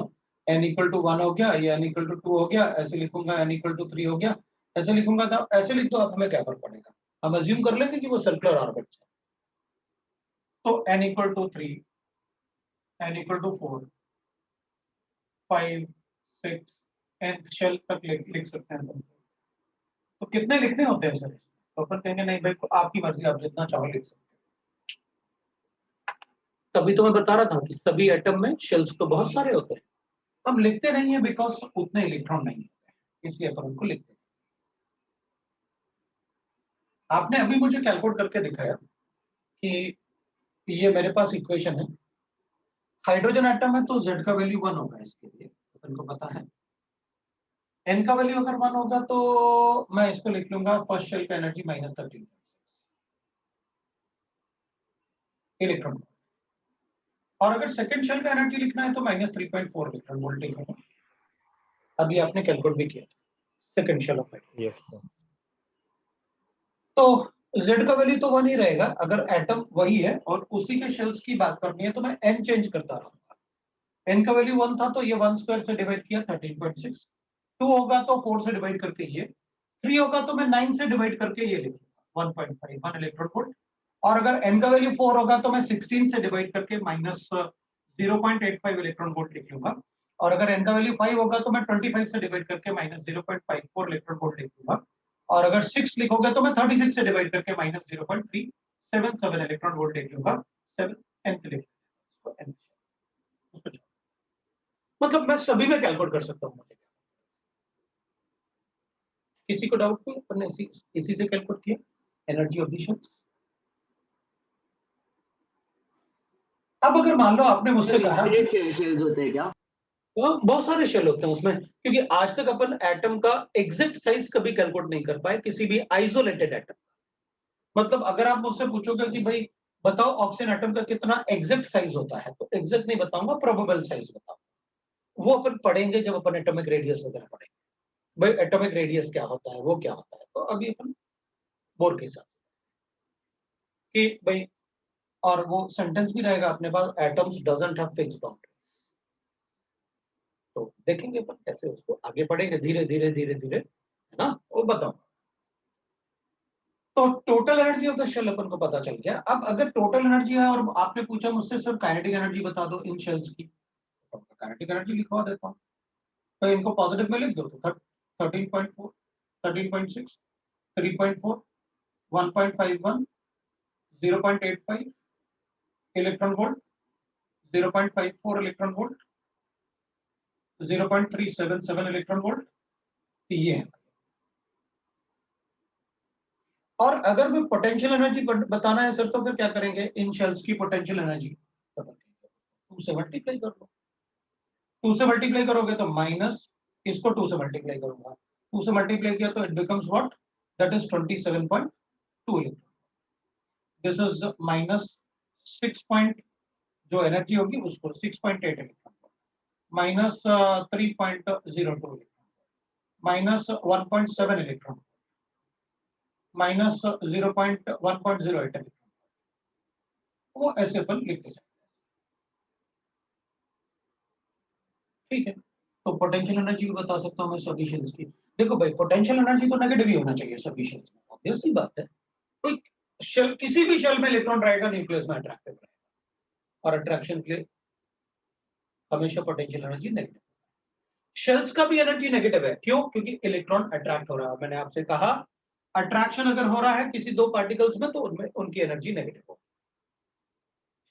n इक्वल टू 1 हो गया, ये n इक्वल टू 2 हो गया, ऐसे लिखूंगा n इक्वल टू 3 हो गया, ऐसे लिखूंगा, तो ऐसे लिख दो आप, हमें क्या फर्क पड़ेगा, हम अज्यूम कर लेंगे कि वो सर्कुलर ऑर्बिट है। तो n equal to 3, n equal to 4, 5, 6 nth shell तक लिख सकते हैं अपन। तो कितने लिखने होते हैं सर? तो अपन कहेंगे नहीं भाई, आपकी मर्जी, आप जितना चाहो लिख सकते हैं। तभी तो मैं बता रहा था कि सभी एटम में शेल्स तो बहुत सारे होते हैं, हम लिखते नहीं है बिकॉज उतने इलेक्ट्रॉन नहीं होते हैं, इसलिए अपन उनको लिखते हैं। आपने अभी मुझे कैलकुलेट करके दिखाया कि ये मेरे पास इक्वेशन है, हाइड्रोजन एटम है तो Z का वैल्यू 1 होगा, इसके लिए अपन को पता है। N का वैल्यू अगर 1 होगा तो मैं इसको लिख लूंगा फर्स्ट शेल का एनर्जी -13 इलेक्ट्रॉन, और अगर सेकंड शेल का एनर्जी लिखना है तो -3.4 इलेक्ट्रॉन वोल्ट लिखूंगा। अभी आपने कैलकुलेट भी किया second shell of atom, yes sir. तो Z का वैल्यू तो 1 ही रहेगा। अगर एटम वही है और उसी के शेल्स की बात करनी है तो मैं n चेंज करता रहूंगा। n का वैल्यू 1 था तो ये 1 स्क्वायर से डिवाइड किया 13.6, 2 होगा तो 4 से डिवाइड करके ये, 3 होगा तो मैं 9 से डिवाइड करके ये लिखूंगा 1.5 1 इलेक्ट्रॉन वोल्ट, और अगर n का वैल्यू 4 होगा तो मैं 16 से डिवाइड करके -0.85 इलेक्ट्रॉन वोल्ट लिख लूंगा, और अगर n का वैल्यू 5 होगा तो मैं 25 से डिवाइड करके -0.54 इलेक्ट्रॉन वोल्ट लिख लूंगा, और अगर 6 लिखोगे तो मैं 36 से डिवाइड करके -0.377 इलेक्ट्रॉन वोल्ट लिख लूंगा। 7 nth लिख उसको nth, उसको छोड़। मतलब मैं सभी में कैलकुलेट कर सकता हूँ, मुझे किसी को डाउट नहीं, अपन ने इसी से कैलकुलेट किया एनर्जी ऑफ द शेल्स। अब अगर मान लो आपने मुझसे कहा शेल्स होते हैं क्या? तो बहुत सारे शेल होते हैं उसमें, क्योंकि आज तक अपन एटम का एग्जैक्ट साइज कभी कैलकुलेट नहीं कर पाए किसी भी आइसोलेटेड एटम। मतलब अगर आप मुझसे पूछोगे कि भाई बताओ ऑक्सीजन एटम का कितना एग्जैक्ट साइज होता है, तो एग्जैक्ट नहीं बताऊंगा, प्रोबेबल साइज बताऊंगा। वो अपन पढ़ेंगे जब अपन एटॉमिक रेडियस वगैरह पढ़ेंगे। भाई एटॉमिक रेडियस क्या होता है, वो क्या होता है, तो अभी अपन बोर के हिसाब से कि भाई, और वो सेंटेंस भी रहेगा अपने पास, atoms doesn't have fixed boundary. तो देखेंगे अपन कैसे उसको आगे पढ़ेंगे, धीरे धीरे धीरे धीरे, है ना, वो बताऊंगा। तो total energy of the shell अपन को पता चल गया। अब अगर टोटल एनर्जी है और आपने पूछा मुझसे सर काइनेटिक एनर्जी बता दो इन शेल्स की, तो काइनेटिक एनर्जी लिखवा देता हूँ। तो इनको पॉजिटिव में लिख दो, तो 13.4, 13.6, 3.4, 1.51, 0.85 electron volt, 0.54 electron volt, 0.377 electron volt, ये है। और अगर मैं पोटेंशियल एनर्जी बताना है सर, तो फिर क्या करेंगे, इन शेल्स की पोटेंशियल एनर्जी 2 से मल्टीप्लाई कर दो। 2 से मल्टीप्लाई करोगे तो माइनस, इसको 2 से मल्टीप्लाई करूंगा, 2 से मल्टीप्लाई किया तो it becomes what, that is 27.2 electron. This is minus 6 point, जो एनर्जी होगी उसको 6.8 electron, minus 3.02 electron, minus 1.7 electron, minus 0.108 electron. वो ऐसे अपन लिखते जाए, ठीक है। तो पोटेंशियल एनर्जी भी बता सकता हूं मैं सभी शेल्स की। देखो भाई, पोटेंशियल एनर्जी तो नेगेटिव ही होना चाहिए सभी शेल्स में, ऑब्वियस सी बात है। कोई शेल, किसी भी शेल में इलेक्ट्रॉन रहेगा न्यूक्लियस में अट्रैक्टिव रहेगा, और अट्रैक्शन के लिए हमेशा पोटेंशियल एनर्जी नेगेटिव। शेल्स का भी एनर्जी नेगेटिव है, क्यों? क्योंकि इलेक्ट्रॉन अट्रैक्ट हो रहा है। मैंने आपसे कहा अट्रैक्शन अगर हो रहा है किसी दो पार्टिकल्स में, तो उनमें उनकी एनर्जी नेगेटिव हो,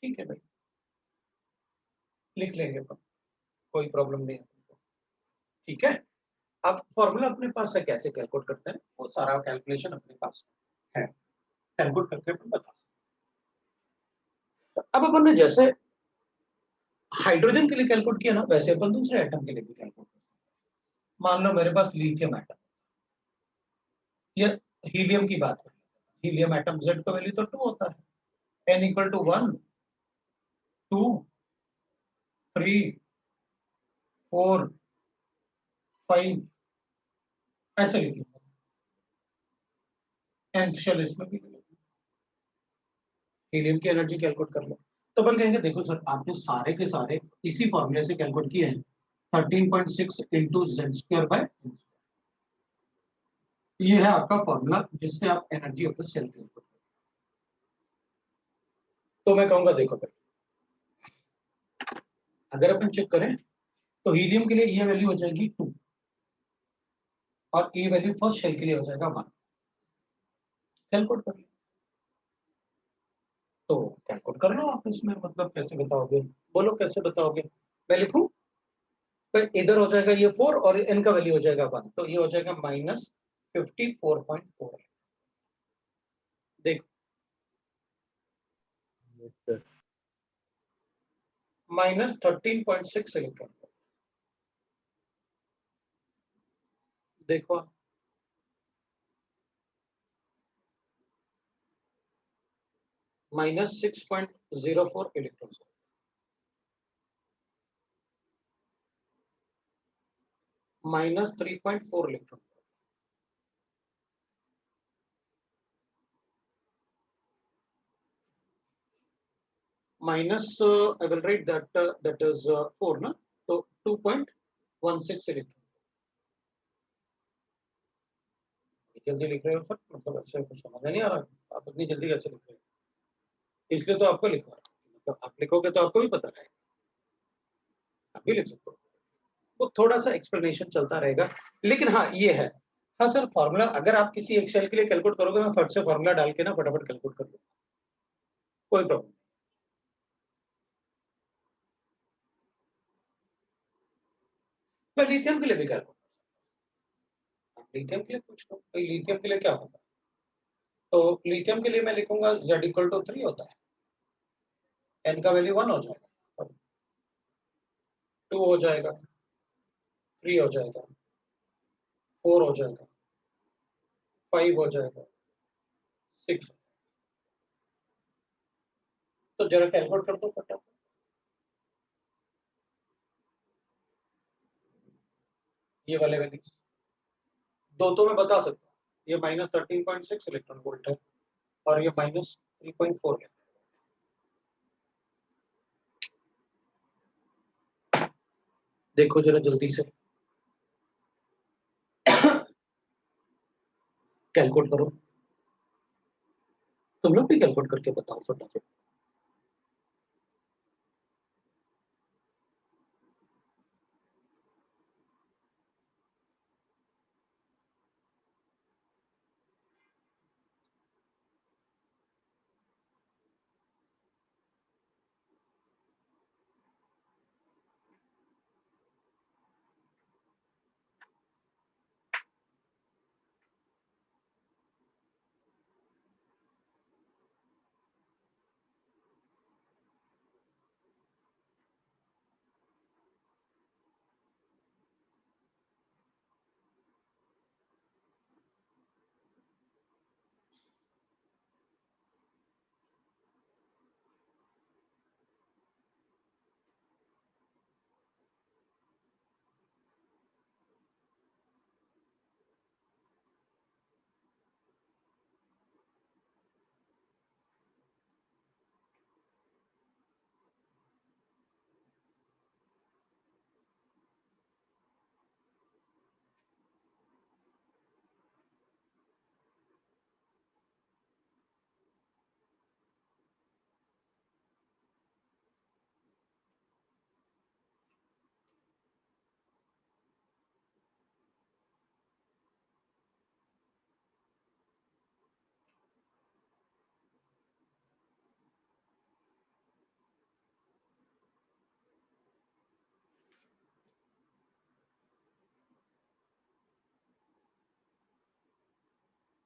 ठीक है भाई, लिख लेंगे अपन, कोई प्रॉब्लम नहीं है, ठीक है। अब फॉर्मूला अपने पास है, कैसे कैलकुलेट करते हैं वो सारा कैलकुलेशन अपने पास है, कैलकुलेट करके अपन बता सकते हैं। अब अपन ने जैसे हाइड्रोजन के लिए कैलकुलेट किया ना, वैसे अपन दूसरे एटम के लिए भी कैलकुलेट करते हैं। मान लो मेरे पास लिथियम एटम या हीलियम की बात करें, हीलियम एटम Z का वैल्यू तो 2 होता है, n इक्वल टू 1, 2, 3, 4, 5, ऐसे लिख लूंगा, nth शेल इसमें भी हीलियम की एनर्जी कैलकुलेट कर लो। तो अपन कहेंगे देखो सर, आपने सारे के सारे इसी फॉर्मूले से कैलकुलेट किए हैं, 13.6 इंटू जेड स्क्वायर बाय, ये है आपका फॉर्मूला जिससे आप energy of the shell calculate. तो मैं कहूंगा देखो भाई, अगर अपन चेक करें तो हीलियम के लिए ये वैल्यू हो जाएगी 2, और ये वैल्यू फर्स्ट शेल के लिए हो जाएगा 1। कैलकुलेट कर लो, तो कैलकुलेट कर लो आप इसमें, मतलब कैसे बताओगे, बोलो कैसे बताओगे। मैं लिखूं, तो इधर हो जाएगा ये 4 और n का वैल्यू हो जाएगा 1, तो ये हो जाएगा माइनस 54.4। देखो Yes, sir. माइनस 13.6 इलेक्ट्रॉन, देखो minus 6.04 electron, minus 3.4 electron, minus I will write that is 4 ना, तो 2.16 इलेक्ट्रॉन। जल्दी लिख रहे हो सर, मतलब अच्छा कुछ समझ नहीं आ रहा, आप इतनी जल्दी कैसे लिख रहे हो, इसलिए तो आपको लिखवा रहा हूं, मतलब आप लिखोगे तो आपको भी पता रहेगा, आप भी लिख सकते हो, वो थोड़ा सा एक्सप्लेनेशन चलता रहेगा, लेकिन हाँ ये है। हाँ सर, फॉर्मूला अगर आप किसी एक सेल के लिए कैलकुलेट करोगे, मैं फट से फॉर्मूला डाल के ना फटाफट कैलकुलेट कर लूंगा, कोई प्रॉब्लम। मैं लिथियम के लिए भी कैलकुलेट, लिथियम के लिए पूछ लो, तो लिथियम के लिए क्या होगा, तो लिथियम के लिए मैं लिखूंगा Z इक्वल टू 3 होता है, n का वैल्यू 1 हो जाएगा, 2 हो जाएगा, 3 हो जाएगा, 4 हो जाएगा, 5 हो जाएगा, 6 तो जरा कैलकुलेट कर दो फटाफट। ये वाले वैल्यूज दो तो मैं बता सकता हूँ, ये -13.6 इलेक्ट्रॉन वोल्ट है और ये -3.4 है। देखो जरा जल्दी से कैलकुलेट करो, तुम लोग भी कैलकुलेट करके बताओ फटाफट।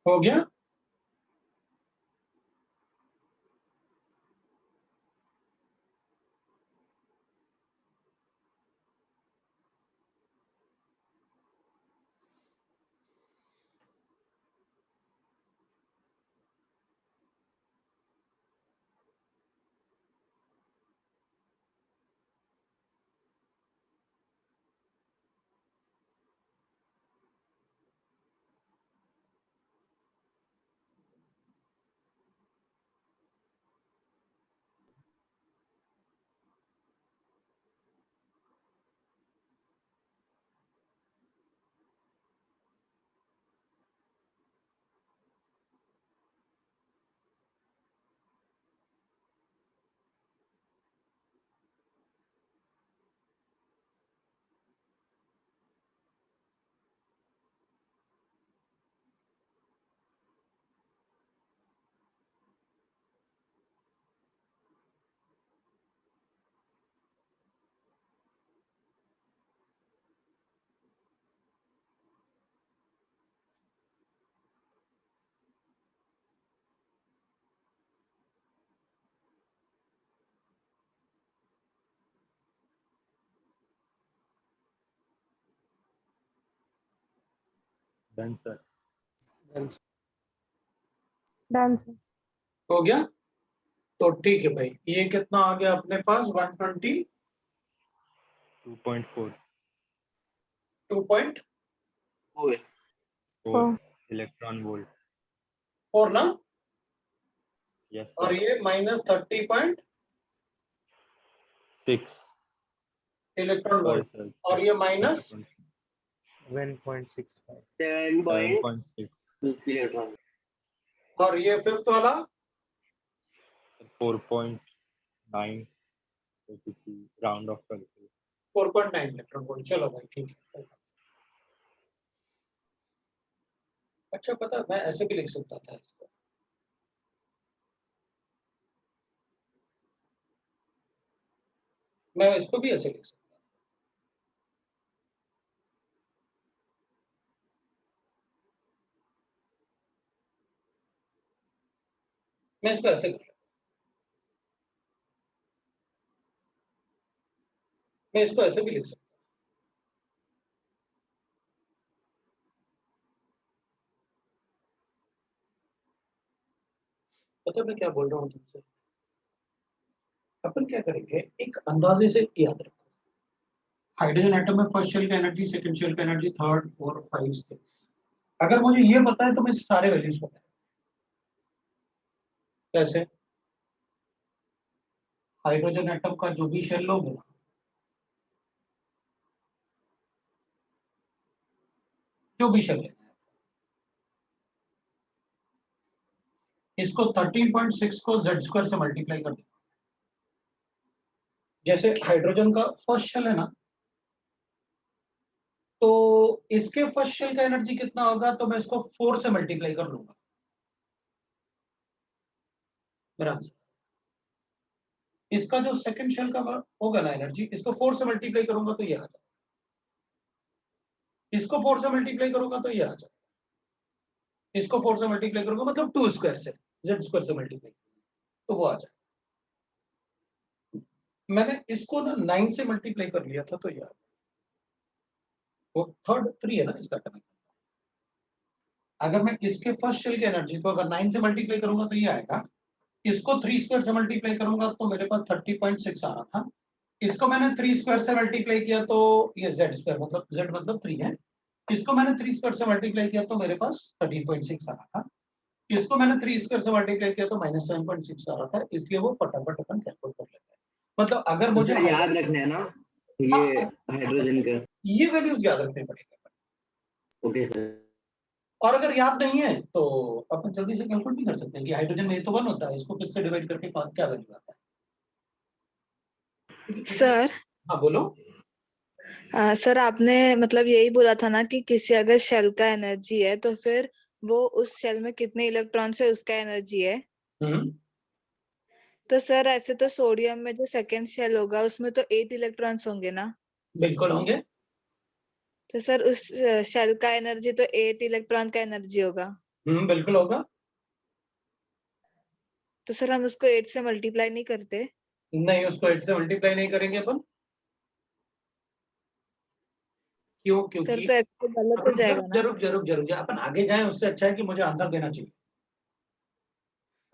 हो गया? Done sir. Done sir. हो गया? तो ठीक है भाई, ये कितना आ गया अपने पास? 120 2.4 2.4 ओए, इलेक्ट्रॉन वोल्ट। ना, यस और सर। ये -30.6 six electron sorry volt, sir. और ये माइनस 1.65 7.6 7.6 इलेक्ट्रॉन। और ये फिफ्थ वाला 4.9 राउंड ऑफ करके। 4.9 इलेक्ट्रॉन वोल्ट। चलो भाई ठीक है। अच्छा, पता है मैं ऐसे भी लिख सकता था इसको, मैं इसको भी ऐसे लिख सकता। मैं इसको ऐसे कर लेता, मैं इसको ऐसे भी लिख सकता। पता है मैं क्या बोल रहा हूँ तुमसे? अपन क्या करेंगे, एक अंदाजे से याद रखो, हाइड्रोजन एटम में फर्स्ट शेल का एनर्जी, सेकंड शेल का एनर्जी, थर्ड, फोर्थ, 5, 6। अगर मुझे ये पता है तो मैं सारे वैल्यूज पता है। कैसे? हाइड्रोजन एटम का जो भी शेल लोगे ना, जो भी शेल है, इसको 13.6 को z स्क्वायर से मल्टीप्लाई कर दो। जैसे हाइड्रोजन का फर्स्ट शेल है ना, तो इसके फर्स्ट शेल का एनर्जी कितना होगा, तो मैं इसको 4 से मल्टीप्लाई कर लूंगा। मेरा आंसर। इसका जो सेकंड शेल का होगा ना एनर्जी, इसको 4 से मल्टीप्लाई करूंगा तो ये आ जाएगा। इसको 4 से मल्टीप्लाई करूंगा तो ये आ जाएगा। इसको 4 से मल्टीप्लाई करूंगा मतलब 2 स्क्वायर से, z स्क्वायर से मल्टीप्लाई, तो वो आ जाएगा। मैंने इसको ना 9 से मल्टीप्लाई कर लिया था तो ये आ गया। वो थर्ड 3 है ना इसका कनेक्ट। अगर मैं इसके फर्स्ट शेल की एनर्जी को अगर 9 से मल्टीप्लाई करूंगा तो ये आएगा। इसको 3 स्क्वायर से मल्टीप्लाई करूंगा तो मेरे पास 30.6 आ रहा था। इसको मैंने 3 स्क्वायर से मल्टीप्लाई किया तो ये z स्क्वायर मतलब z मतलब 3 है। इसको मैंने 3 स्क्वायर से मल्टीप्लाई किया तो मेरे पास 13.6 आ रहा था। इसको मैंने 3 स्क्वायर से मल्टीप्लाई किया तो -7.6 आ रहा था। इसलिए वो फटाफट अपन कैलकुलेट कर लेते हैं। मतलब अगर तो मुझे सर याद रखना है ना ये हाँ, हाइड्रोजन का। ये वैल्यूज याद रखने पड़ेंगे। Okay sir. और अगर याद नहीं है तो अपन जल्दी से कैलकुलेट भी कर सकते हैं कि हाइड्रोजन में ये तो 1 होता है, इसको किससे डिवाइड करके क्या वैल्यू आता है। सर हाँ बोलो। सर आपने मतलब यही बोला था ना कि किसी अगर शेल का एनर्जी है तो फिर वो उस शेल में कितने इलेक्ट्रॉन्स है उसका एनर्जी है। हम्म, तो सर ऐसे तो सोडियम में जो सेकंड शेल होगा उसमें तो 8 इलेक्ट्रॉन्स होंगे ना। बिल्कुल होंगे। तो सर उस शेल का एनर्जी तो 8 इलेक्ट्रॉन का एनर्जी होगा। बिल्कुल होगा। तो सर हम उसको 8 से मल्टीप्लाई नहीं करते। नहीं, उसको 8 से मल्टीप्लाई नहीं करेंगे अपन। क्यों? सर क्योंकि तो ऐसे तो गलत हो रुक जाएगा जरूर ना। जरूर जरूर जरूर अपन आगे जाएं उससे अच्छा है कि मुझे आंसर देना चाहिए।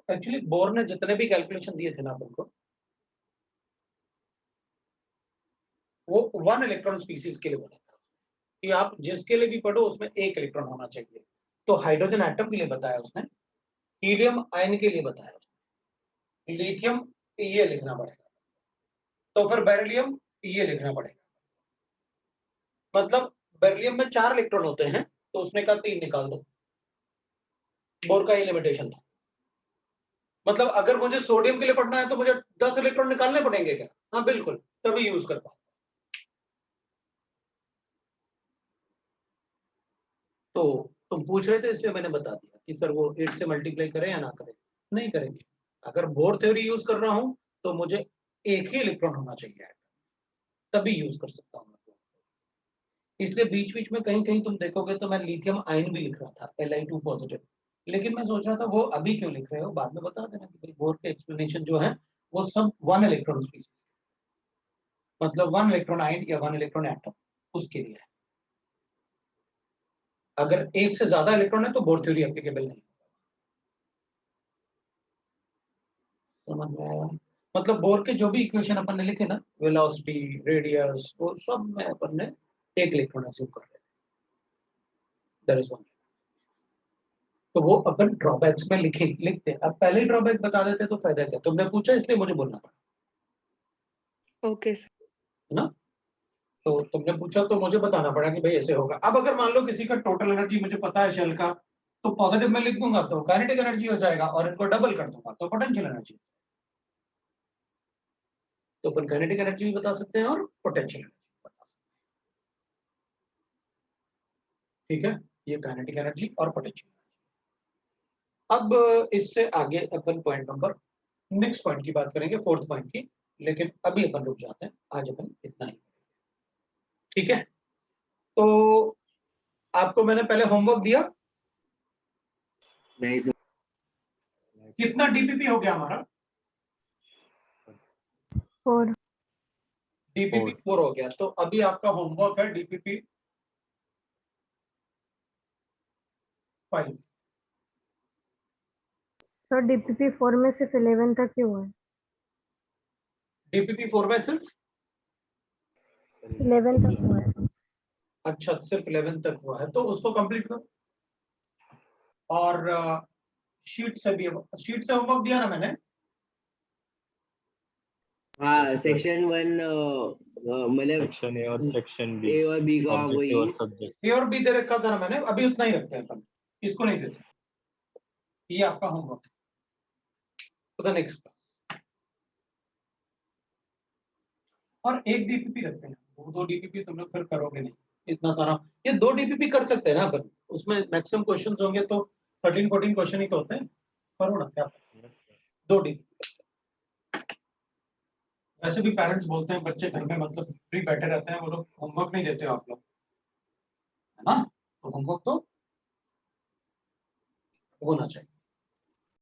एक्चुअली बोर ने जितने भी कैलकुलेशन दिए थे ना अपन को, वो 1 इलेक्ट्रॉन स्पीसीज के लिए बोला था कि आप जिसके लिए भी पढ़ो उसमें 1 इलेक्ट्रॉन होना चाहिए। तो हाइड्रोजन एटम के लिए बताया उसने, हीलियम आयन के लिए बताया उसने, लिथियम ये लिखना पड़ेगा, तो फिर बेरिलियम ये लिखना पड़ेगा। मतलब बेरिलियम में 4 इलेक्ट्रॉन होते हैं तो उसने कहा 3 निकाल दो। बोर का ये लिमिटेशन था। मतलब अगर मुझे सोडियम के लिए पढ़ना है तो मुझे 10 इलेक्ट्रॉन निकालने पड़ेंगे क्या? हाँ बिल्कुल, तभी यूज कर पाऊँ। तो तुम पूछ रहे थे इसलिए मैंने बता दिया कि सर वो 8 से मल्टीप्लाई करें या ना करें। नहीं करेंगे। अगर बोर थ्योरी यूज कर रहा हूं तो मुझे एक ही इलेक्ट्रॉन होना चाहिए, तभी यूज कर सकता हूँ। इसलिए बीच बीच में कहीं कहीं तुम देखोगे तो मैं लिथियम आयन भी लिख रहा था, Li2 पॉजिटिव। लेकिन मैं सोच रहा था वो अभी क्यों लिख रहे हो, बाद में बता देना कि भाई बोर के एक्सप्लेनेशन जो है वो सब 1 इलेक्ट्रॉन स्पीसीज, मतलब 1 इलेक्ट्रॉन आयन या 1 इलेक्ट्रॉन एटम उसके लिए है। अगर एक से ज्यादा इलेक्ट्रॉन है तो बोर थ्योरी एप्लीकेबल नहीं। समझ में आया? मतलब बोर के जो भी इक्वेशन अपन ने लिखे ना, वेलोसिटी, रेडियस, वो सब में अपन ने एक इलेक्ट्रॉन अज्यूम कर लिया। That is one. तो वो अपन ड्रॉबैक्स में लिखते। अब पहले ही ड्रॉबैक बता देते तो फायदा क्या? तुमने पूछा इसलिए मुझे बोलना पड़ा, ओके सर। है ना? तो तुमने पूछा तो मुझे बताना पड़ा कि भाई ऐसे होगा। अब अगर मान लो किसी का टोटल एनर्जी मुझे पता है शेल का, तो पॉजिटिव में लिख दूंगा तो काइनेटिक एनर्जी हो जाएगा, और इनको डबल कर दूंगा तो पोटेंशियल एनर्जी। तो अपन काइनेटिक एनर्जी भी बता सकते हैं और पोटेंशियल एनर्जी बता सकते हैं। ठीक है, ये काइनेटिक एनर्जी और पोटेंशियल। अब इससे आगे अपन पॉइंट नंबर नेक्स्ट पॉइंट की बात करेंगे, फोर्थ पॉइंट की। लेकिन अभी अपन रुक जाते हैं, आज अपन इतना ही। ठीक है, तो आपको मैंने पहले होमवर्क दिया। नहीं सर। कितना डीपीपी हो गया हमारा? 4। डीपीपी 4 हो गया। तो अभी आपका होमवर्क है डीपीपी 5। तो DPP 4 में सिर्फ 11 तक ही हुआ है। डीपीपी 4/6 11 तक हुआ है। अच्छा सिर्फ 11 तक हुआ है तो उसको कंप्लीट करो। और शीट से होमवर्क दिया ना मैंने। हाँ सेक्शन 1 मतलब सेक्शन ए और सेक्शन बी ए और बी का ऑब्जेक्टिव और वही सब्जेक्ट। ए और बी दे रखा था ना मैंने, अभी उतना ही रखते हैं अपन, इसको नहीं देते। ये आपका homework for the next class. और एक डीपीपी रखते हैं, दो डीपीपी तुम लोग फिर करोगे नहीं इतना सारा। ये 2 डीपीपी कर सकते हैं ना अपन, उसमें मैक्सिमम क्वेश्चंस होंगे तो 13-14 क्वेश्चन ही तो होते हैं। करो ना क्या 2 डीपीपी। वैसे भी पेरेंट्स बोलते हैं बच्चे घर में मतलब फ्री बैठे रहते हैं, वो लोग होमवर्क नहीं देते हो आप लोग, है ना? तो होमवर्क तो होना चाहिए।